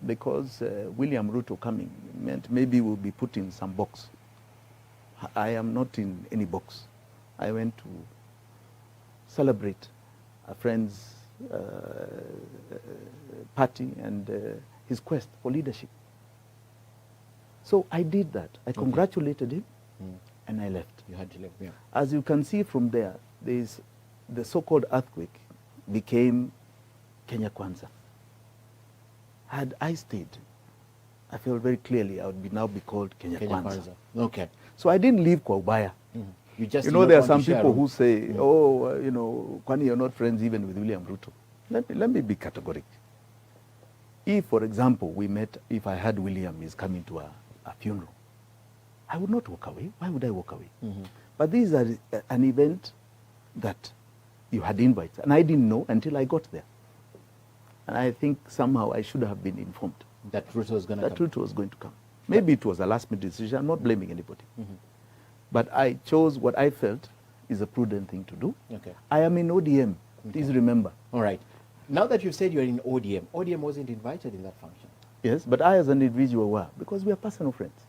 because William Ruto coming meant maybe we'll be put in some box. I am not in any box. I went to celebrate a friend's party and his quest for leadership. So I did that. I congratulated him and I left. You had to leave, yeah. As you can see from there, there is the so-called earthquake became Kenya Kwanza. Had I stayed, I feel very clearly I would now be called Kenya Kwanza. Okay. So I didn't leave kwa ubaya. You just You did know, not there are want some to share people room. who say, oh, you know, Kwani, you're not friends even with William Ruto. Let me be categoric. If, for example, we met, if I had William is coming to a funeral, I would not walk away. Why would I walk away? But this is an event that you had invited, and I didn't know until I got there. And I think somehow I should have been informed That Ruto was going to that come. Ruto was going to come. Maybe it was a last-minute decision. I'm not blaming anybody. But I chose what I felt is a prudent thing to do. Okay. I am in ODM. Please remember. All right. Now that you've said you're in ODM, ODM wasn't invited in that function. Yes, but I as an individual were, because we are personal friends.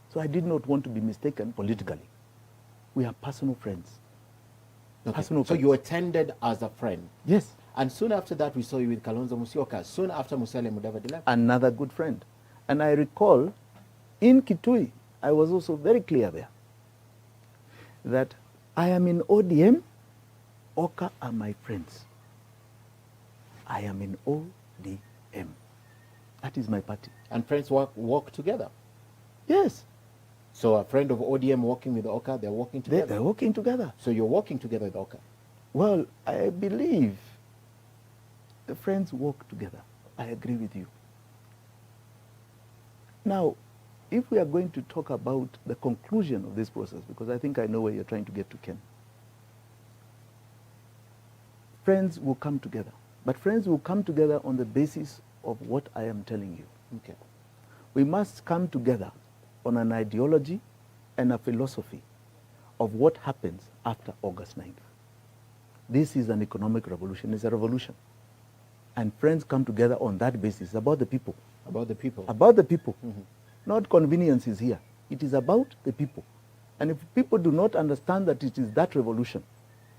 So I did not want to be mistaken politically. We are personal friends. Okay. Personal So friends. you attended as a friend. Yes. And soon after that, we saw you with Kalonzo Musyoka. Soon after Musalia Mudavadi left. Another good friend. And I recall, in Kitui, I was also very clear there that I am in ODM, Oka are my friends. I am in ODM. That is my party. And friends walk together. Yes, So a friend of ODM walking with Oka, they're walking together. they're working together. So you're walking together with Oka. Well, I believe the friends work together. I agree with you. Now, if we are going to talk about the conclusion of this process, because I think I know where you're trying to get to, Ken. Friends will come together. But friends will come together on the basis of what I am telling you. Okay. We must come together on an ideology and a philosophy of what happens after August 9th. This is an economic revolution. It's a revolution. And friends come together on that basis. It's about the people. About the people. About the people. Not conveniences here. It is about the people. And if people do not understand that it is that revolution,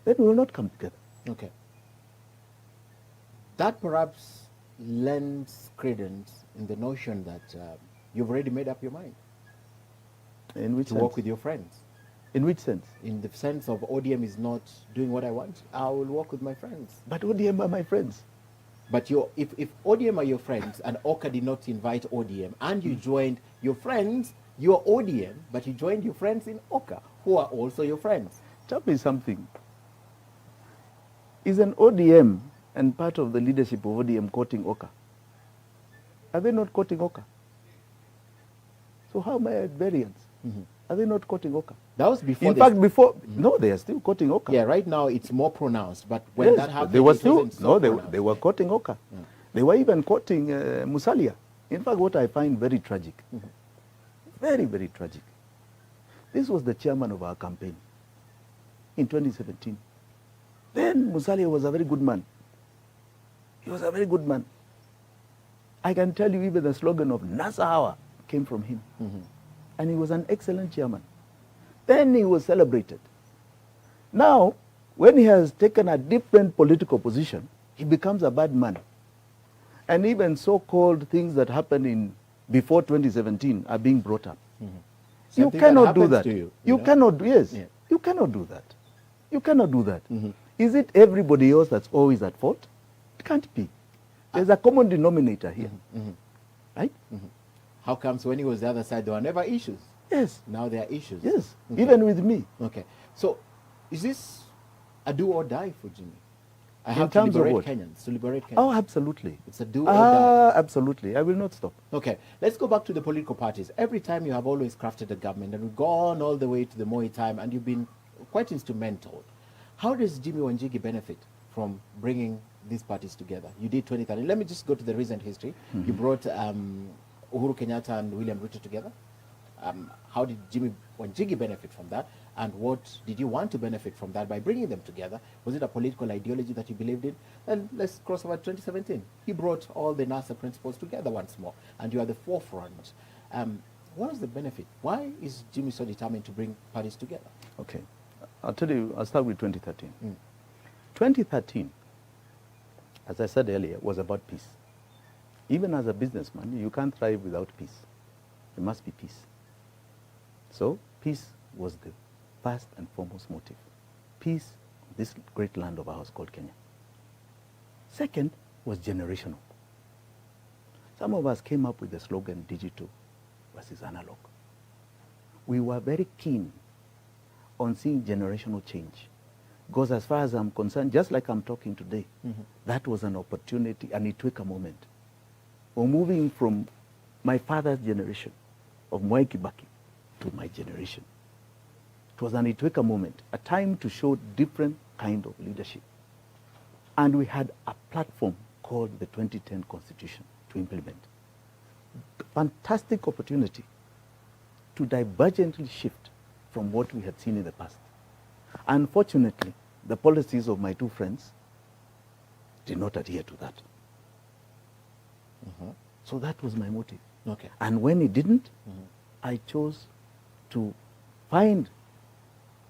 then we will not come together. Okay. That perhaps lends credence in the notion that you've already made up your mind In which to sense? work with your friends. In which sense? In the sense of ODM is not doing what I want, I will work with my friends. But ODM are my friends. But if ODM are your friends and Oka did not invite ODM and you joined your friends, you're ODM, but you joined your friends in Oka, who are also your friends. Tell me something. Is an ODM and part of the leadership of ODM quoting Oka? Are they not quoting Oka? So how am I at variance? Are they not quoting Oka? That was before. In fact, before, no, they are still quoting Oka. yeah, right now it's more pronounced, but when Yes, that but happened, they were it still, wasn't so no, pronounced. they were quoting Oka. They were even quoting Musalia. In fact, what I find very tragic, very, very tragic. This was the chairman of our campaign in 2017. Then Musalia was a very good man. He was a very good man. I can tell you even the slogan of Nasahawa came from him. And he was an excellent chairman. Then he was celebrated. Now, when he has taken a different political position, he becomes a bad man. And even so-called things that happened in before 2017 are being brought up. You Something that cannot do happens that. to you, You know? cannot, yes. Yeah. You cannot do that. You cannot do that. Is it everybody else that's always at fault? It can't be. There's a common denominator here. Right? How comes when he was the other side, there were never issues? Yes. Now there are issues. Yes. Okay. Even with me. Okay. So, is this a do or die for Jimmy? I In have to terms of liberate what? Kenyans. To liberate Kenyans. Oh, absolutely. It's a do or die. Absolutely. I will not stop. Okay, let's go back to the political parties. Every time you have always crafted a government, and we've gone all the way to the Moi time, and you've been quite instrumental. How does Jimmy Wanjigi benefit from bringing these parties together? You did 2013. Let me just go to the recent history. You brought Uhuru Kenyatta and William Ruto together. How did Jimmy Wanjigi benefit from that? And what did you want to benefit from that by bringing them together? Was it a political ideology that you believed in? And let's cross over to 2017. He brought all the NASA principles together once more, and you are the forefront. What was the benefit? Why is Jimmy so determined to bring parties together? Okay. I'll tell you, I'll start with 2013. 2013, as I said earlier, was about peace. Even as a businessman, you can't thrive without peace. There must be peace. So, peace was the first and foremost motive. Peace, this great land of ours called Kenya. Second was generational. Some of us came up with the slogan digital versus analog. We were very keen on seeing generational change. Because as far as I'm concerned, just like I'm talking today, that was an opportunity and it took a moment. We're moving from my father's generation of Mwai Kibaki to my generation. It was an it took a moment, a time to show different kind of leadership. And we had a platform called the 2010 Constitution to implement. Fantastic opportunity to divergently shift from what we had seen in the past. Unfortunately, the policies of my two friends did not adhere to that. So that was my motive. Okay. And when it didn't, I chose to find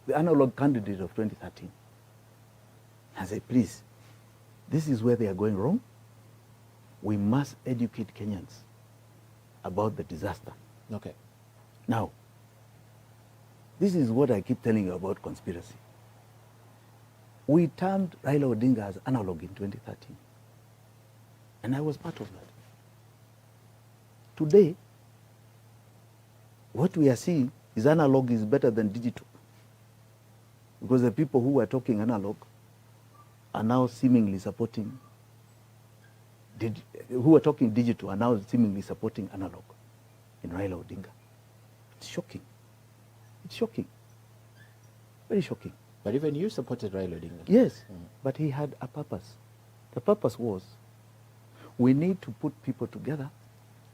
the analog candidate of 2013 and say, please, this is where they are going wrong. We must educate Kenyans about the disaster. Okay. Now, this is what I keep telling you about conspiracy. We termed Raila Odinga as analog in 2013. And I was part of that. Today, what we are seeing is analog is better than digital. Because the people who were talking analog are now seemingly supporting, who are talking digital are now seemingly supporting analog in Raila Odinga. It's shocking. It's shocking. Very shocking. But even you supported Raila Odinga. Yes, but he had a purpose. The purpose was we need to put people together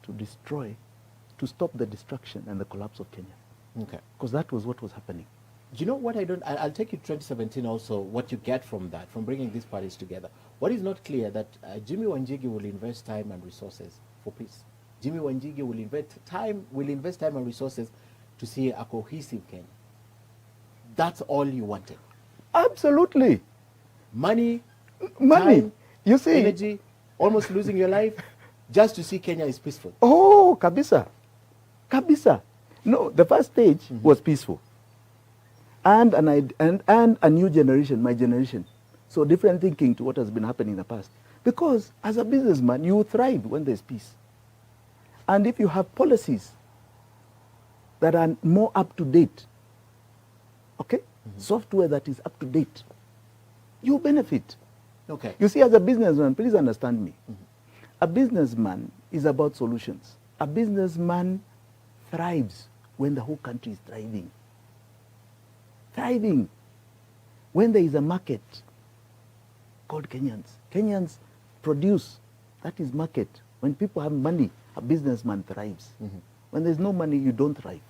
to destroy, to stop the destruction and the collapse of Kenya. Okay. Because that was what was happening. Do you know what I'll take you to 2017 also, what you get from that, from bringing these parties together. What is not clear that Jimmy Wanjigi will invest time and resources for peace. Jimmy Wanjigi will invest time and resources to see a cohesive Kenya. That's all you wanted. Absolutely. Money, Money. time, You see. energy, almost losing your life, just to see Kenya is peaceful. Oh, kabisa. Kabisa. No, the first stage was peaceful. And a new generation, my generation. So different thinking to what has been happening in the past. Because as a businessman, you thrive when there's peace. And if you have policies that are more up to date, okay, software that is up to date, you benefit. Okay. You see, as a businessman, please understand me. A businessman is about solutions. A businessman thrives when the whole country is thriving. Thriving. When there is a market called Kenyans. Kenyans produce. That is market. When people have money, a businessman thrives. When there's no money, you don't thrive.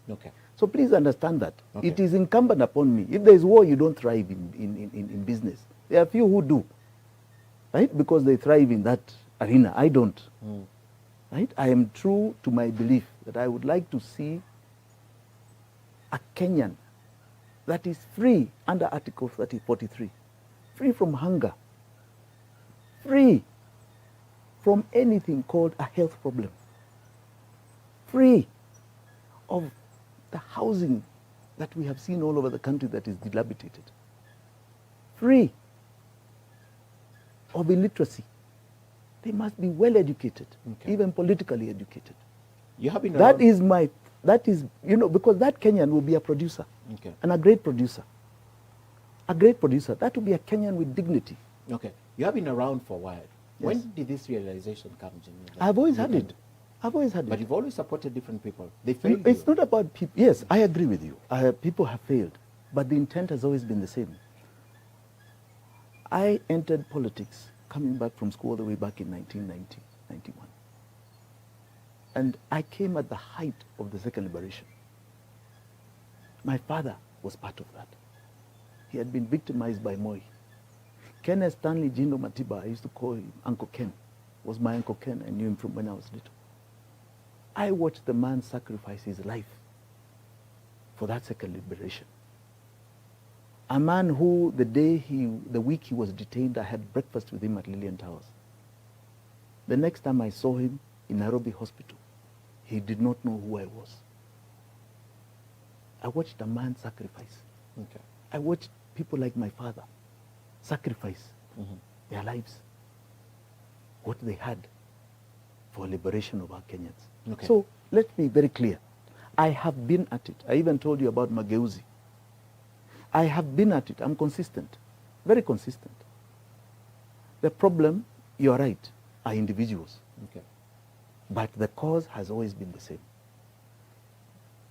Okay. So please understand that. Okay. It is incumbent upon me. If there is war, you don't thrive in business. There are few who do. Right? Because they thrive in that arena. I don't. Right? I am true to my belief that I would like to see a Kenyan that is free under Article 43, free from hunger, free from anything called a health problem, free of the housing that we have seen all over the country that is dilapidated, free of illiteracy. They must be well educated, even politically educated. You have been That is, you know, because that Kenyan will be a producer, and a great producer. A great producer. That will be a Kenyan with dignity. Okay. You have been around for a while. When did this realization come, Jimmy? I've always had it. I've always had it. But you've always supported different people. They failed It's you. not about people. Yes, I agree with you. People have failed. But the intent has always been the same. I entered politics coming back from school all the way back in 1990, 91. And I came at the height of the second liberation. My father was part of that. He had been victimized by Moi. Kenneth Stanley Jindo Matiba, I used to call him Uncle Ken, was my Uncle Ken. I knew him from when I was little. I watched the man sacrifice his life for that second liberation. A man who, the week he was detained, I had breakfast with him at Lillian Towers. The next time I saw him in Nairobi Hospital, he did not know who I was. I watched a man sacrifice. I watched people like my father sacrifice their lives what they had for liberation of our Kenyans. Okay. So let's be very clear. I have been at it. I even told you about Mageuzi. I have been at it. I'm consistent, very consistent. The problem, you're right, are individuals. Okay. But the cause has always been the same.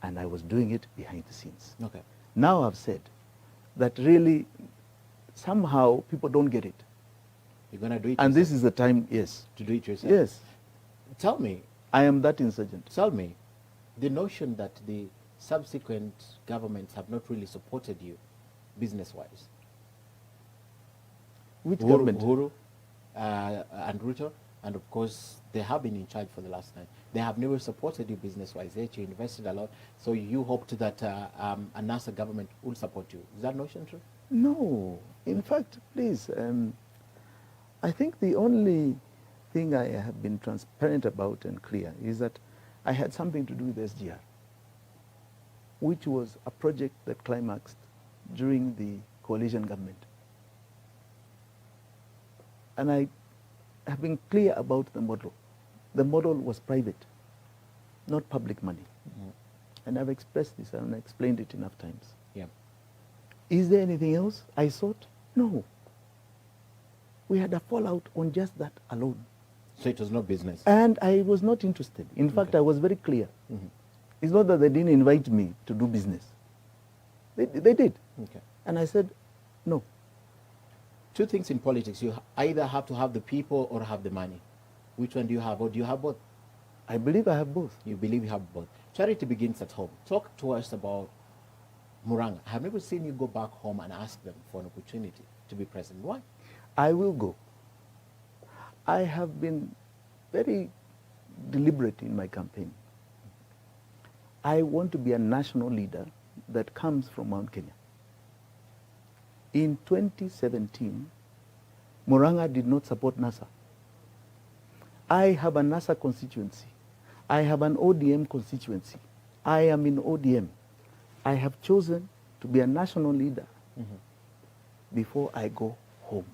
And I was doing it behind the scenes. Okay. Now I've said that really somehow people don't get it. You're going to do it And yourself. this is the time, yes. To do it yourself? Yes. Tell me, I am that insurgent. tell me, the notion that the subsequent governments have not really supported you business-wise. Which government? Uhuru and Ruto, and of course, they have been in charge for the last time. They have never supported you business-wise, yet you invested a lot, so you hoped that a NASA government would support you. Is that notion true? No. In fact, please, I think the only thing I have been transparent about and clear is that I had something to do with SGR, which was a project that climaxed during the coalition government. And I have been clear about the model. The model was private, not public money. Mm-hmm. And I've expressed this and I explained it enough times. Yeah. Is there anything else I sought? No. We had a fallout on just that alone. So it was not business. And I was not interested. In fact, Okay. I was very clear. Mm-hmm. It's not that they didn't invite me to do business. They did. Okay. And I said, no. Two things in politics. You either have to have the people or have the money. Which one do you have? Or do you have both? I believe I have both. You believe you have both. Charity begins at home. Talk to us about Muranga. I have never seen you go back home and ask them for an opportunity to be president. Why? I will go. I have been very deliberate in my campaign. I want to be a national leader that comes from Mount Kenya. In 2017, Muranga did not support NASA. I have a NASA constituency. I have an ODM constituency. I am in ODM. I have chosen to be a national leader before I go home.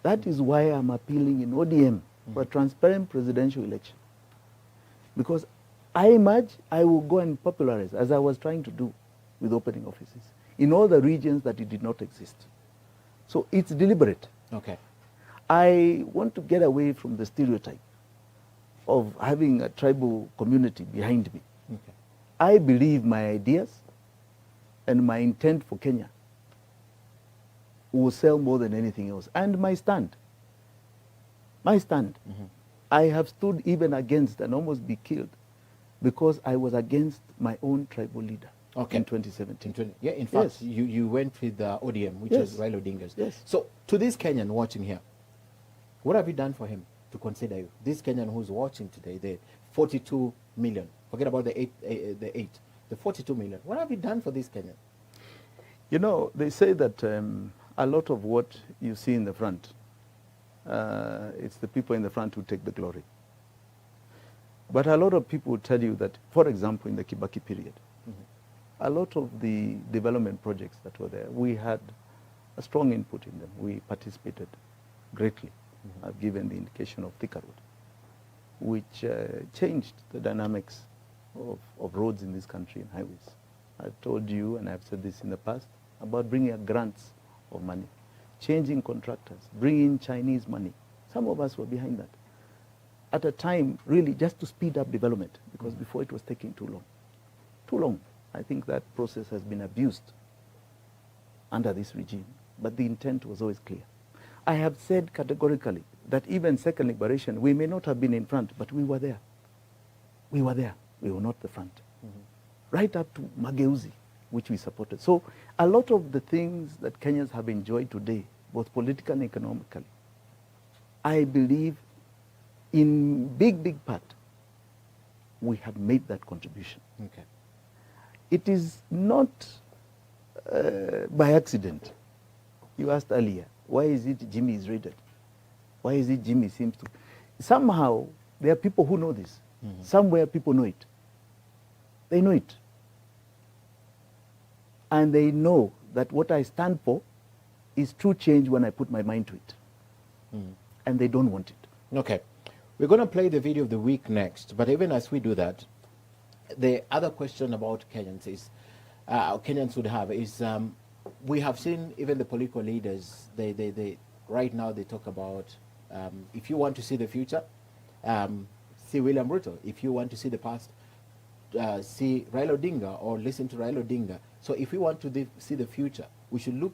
That is why I'm appealing in ODM for a transparent presidential election. Because I emerge, I will go and popularize, as I was trying to do with opening offices, in all the regions that it did not exist. So it's deliberate. Okay. I want to get away from the stereotype of having a tribal community behind me. Okay. I believe my ideas and my intent for Kenya will sell more than anything else. And my stand, I have stood even against and almost be killed because I was against my own tribal leader in 2017. Yeah, in fact, Yes. you went with ODM, which Yes. was Raila Odinga's. Yes. So to this Kenyan watching here, what have you done for him to consider you? This Kenyan who's watching today, the 42 million, forget about the 8, the 42 million. What have you done for this Kenyan? You know, they say that a lot of what you see in the front, it's the people in the front who take the glory. But a lot of people will tell you that, for example, in the Kibaki period, a lot of the development projects that were there, we had a strong input in them. We participated greatly. I've given the indication of Thika Road, which changed the dynamics of roads in this country and highways. I've told you, and I've said this in the past, about bringing grants of money, changing contractors, bringing Chinese money. Some of us were behind that. At a time, really, just to speed up development, because before it was taking too long. Too long. I think that process has been abused under this regime, but the intent was always clear. I have said categorically that even second liberation, we may not have been in front, but we were there. We were there. We were not the front. Right up to Mageuzi, which we supported. So a lot of the things that Kenyans have enjoyed today, both politically and economically, I believe in big part, we have made that contribution. Okay. It is not by accident. You asked earlier, why is it Jimmy is raided? Why is it Jimmy seems to? Somehow, there are people who know this. Somewhere people know it. They know it. And they know that what I stand for is true change when I put my mind to it. and they don't want it. Okay. We're going to play the video of the week next, but even as we do that, the other question about Kenyans is, Kenyans would have is, we have seen even the political leaders, they right now they talk about, if you want to see the future, see William Ruto. If you want to see the past, see Raila Odinga or listen to Raila Odinga. So if we want to see the future, we should look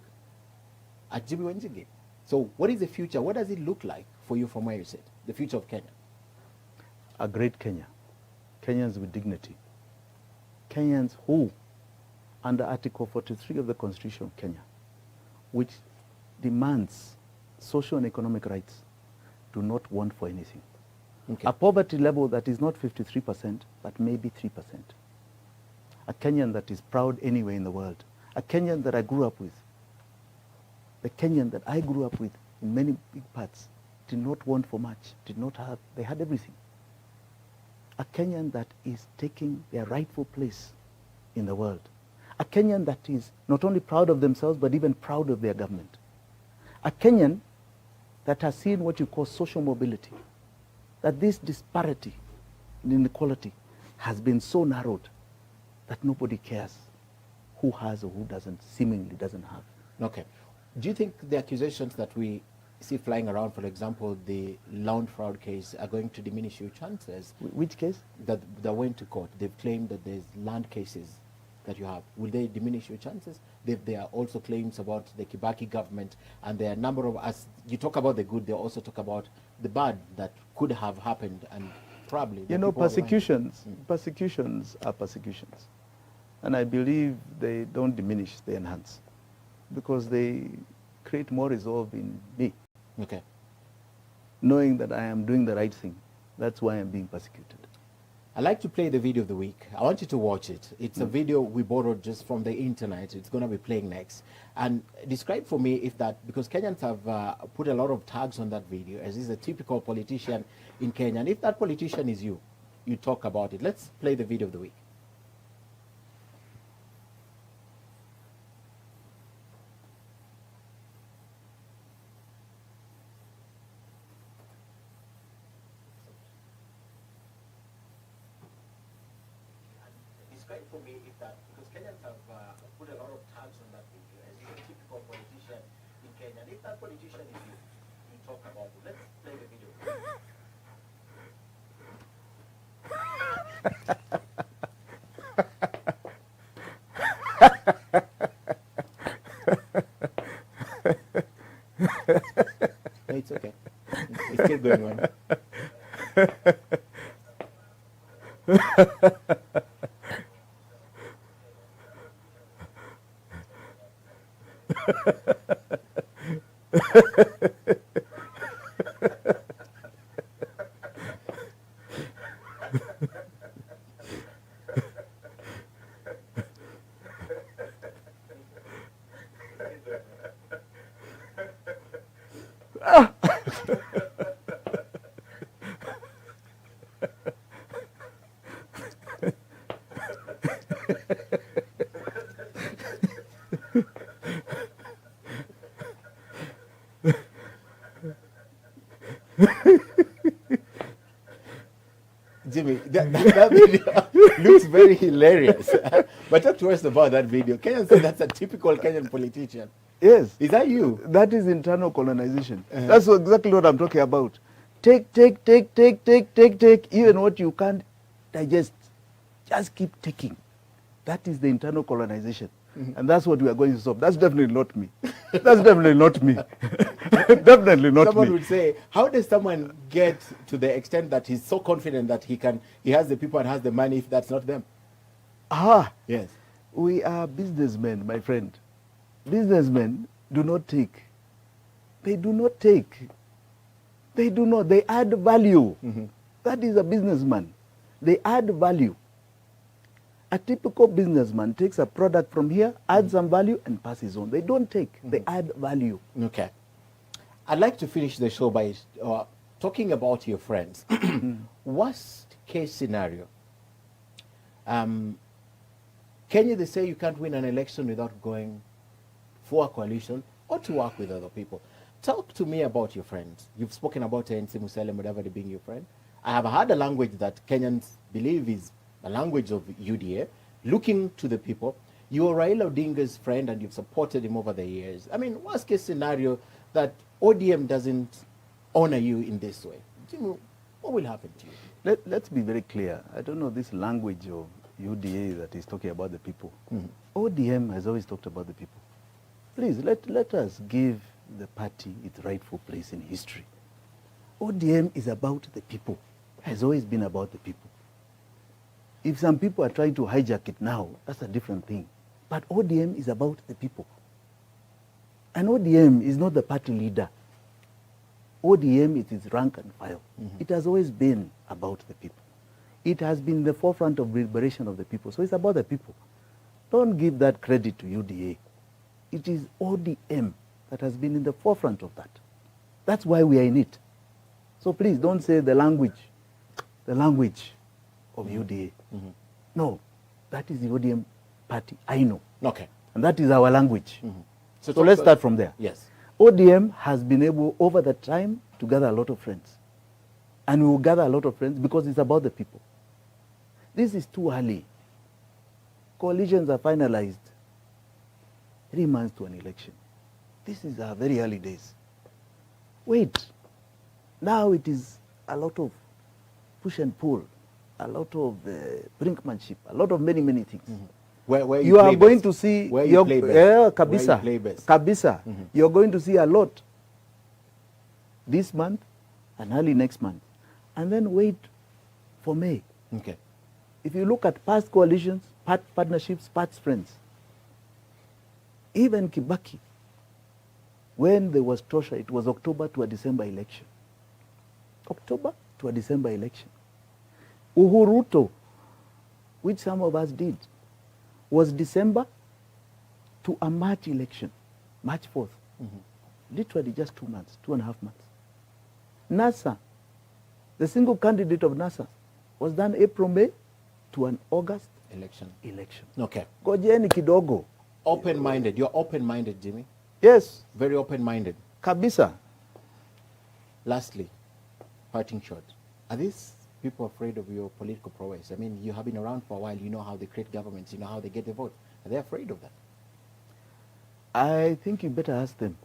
at Jubilee Wanjigi. So what is the future? What does it look like for you from where you sit? The future of Kenya? A great Kenya. Kenyans with dignity. Kenyans who, under Article 43 of the Constitution of Kenya, which demands social and economic rights, do not want for anything. Okay. A poverty level that is not 53%, but maybe 3%. A Kenyan that is proud anywhere in the world. A Kenyan that I grew up with. The Kenyan that I grew up with in many big parts did not want for much, did not have, they had everything. A Kenyan that is taking their rightful place in the world. A Kenyan that is not only proud of themselves, but even proud of their government. A Kenyan that has seen what you call social mobility. That this disparity in inequality has been so narrowed that nobody cares who has or who doesn't, seemingly doesn't have. Okay. Do you think the accusations that we see flying around, for example, the land fraud case, are going to diminish your chances? Which case? That went to court. They've claimed that there's land cases that you have. Will they diminish your chances? There are also claims about the Kibaki government, and there are a number of, as you talk about the good, they also talk about the bad that could have happened, and probably. You know, persecutions are persecutions. And I believe they don't diminish, they enhance. Because they create more resolve in me. Okay. Knowing that I am doing the right thing. That's why I'm being persecuted. I like to play the video of the week. I want you to watch it. It's a video we borrowed just from the internet. It's going to be playing next. And describe for me if that, because Kenyans have put a lot of tags on that video, as is a typical politician in Kenya. And if that politician is you, you talk about it. Let's play the video of the week. Describe for me if that, because Kenyans have put a lot of tags on that video, as is a typical politician in Kenya. And if that politician is you, you talk about it. Let's play the video. No, it's okay. It's still going on. Jimmy, that video looks very hilarious. But talk to us about that video. Kenyans say that's a typical Kenyan politician. Yes. Is that you? That is internal colonization. That's exactly what I'm talking about. Take, even what you can't digest. Just keep taking. That is the internal colonization. And that's what we are going to stop. That's definitely not me. That's definitely not me. Definitely not Someone me. would say, how does someone get to the extent that he's so confident that he has the people and has the money if that's not them? Ah, Yes. we are businessmen, my friend. Businessmen do not take. They do not take. They do not. They add value. That is a businessman. They add value. A typical businessman takes a product from here, adds some value, and passes on. They don't take. They add value. Okay. I'd like to finish the show by talking about your friends. Worst case scenario. Kenya, they say you can't win an election without going for a coalition or to work with other people. Talk to me about your friends. You've spoken about ANC Musalem, whatever being your friend. I have heard a language that Kenyans believe is a language of UDA, looking to the people. You're Raila Odinga's friend and you've supported him over the years. I mean, worst case scenario that ODM doesn't honor you in this way. Jimmy, what will happen to you? Let's be very clear. I don't know this language of UDA that is talking about the people. ODM has always talked about the people. Please, let us give the party its rightful place in history. ODM is about the people, has always been about the people. If some people are trying to hijack it now, that's a different thing. But ODM is about the people. And ODM is not the party leader. ODM, it is rank and file. It has always been about the people. It has been the forefront of liberation of the people. So it's about the people. Don't give that credit to UDA. It is ODM that has been in the forefront of that. That's why we are in it. So please don't say the language of UDA. No, that is the ODM party. I know. Okay. And that is our language. So talk let's about- start from there. Yes. ODM has been able, over the time, to gather a lot of friends. And we will gather a lot of friends because it's about the people. This is too early. Coalitions are finalized 3 months to an election. This is our very early days. Wait. Now it is a lot of push and pull, a lot of brinkmanship, a lot of many, many things. Where You are play going best. to see Where you play best. Where you play best. Kabisa. You're going to see a lot this month and early next month. And then wait for May. Okay. If you look at past coalitions, partnerships, past friends, even Kibaki, when there was torture, it was October to a December election. October to a December election. Uhuruto, which some of us did, was December to a March election, March 4th. Literally just 2 months, 2.5 months. NASA, the single candidate of NASA, was done April, May to an August Election. election. Okay. Gojeni kidogo. Open-minded. You're open-minded, Jimmy. Yes, Very open-minded. kabisa. Lastly, parting shot. Are these people afraid of your political prowess? I mean, you have been around for a while. You know how they create governments. You know how they get the vote. Are they afraid of that? I think you better ask them.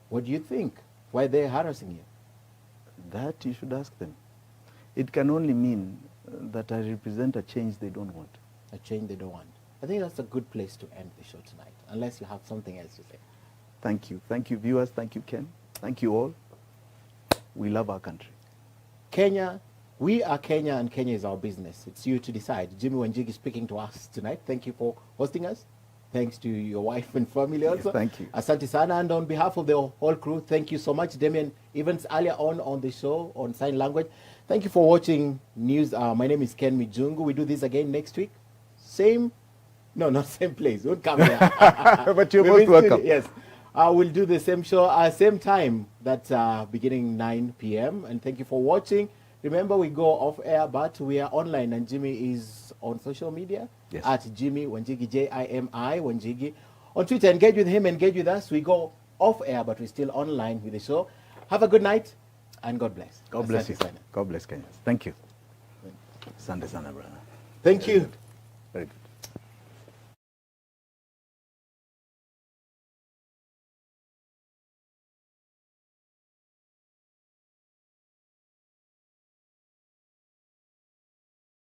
What do you think? Why are they harassing you? That you should ask them. It can only mean that I represent a change they don't want. A change they don't want. I think that's a good place to end the show tonight, unless you have something else to say. Thank you. Thank you, viewers. Thank you, Ken. Thank you all. We love our country. Kenya, we are Kenya and Kenya is our business. It's you to decide. Jimmy Wanjigi speaking to us tonight. Thank you for hosting us. Thanks to your wife and family also. Yes, thank you. Asante sana. And on behalf of the whole crew, thank you so much. Damien Evans earlier on the show on sign language. Thank you for watching news. My name is Ken Mijungu. We do this again next week. Same, no, not same place. Don't come here. But you're We'll most be still- welcome. Yes. We'll do the same show, same time, that's beginning 9 p.m. And thank you for watching. Remember, we go off air, but we are online, and Jimmy is on social media Yes. at Jimmy Wanjigi, Jimi Wanjigi. On Twitter, engage with him, engage with us. We go off air, but we're still online with the show. Have a good night, and God bless. God bless you. Asante sana. God bless Kenya. Thank you. Asante sana, brother. Thank you. Very good.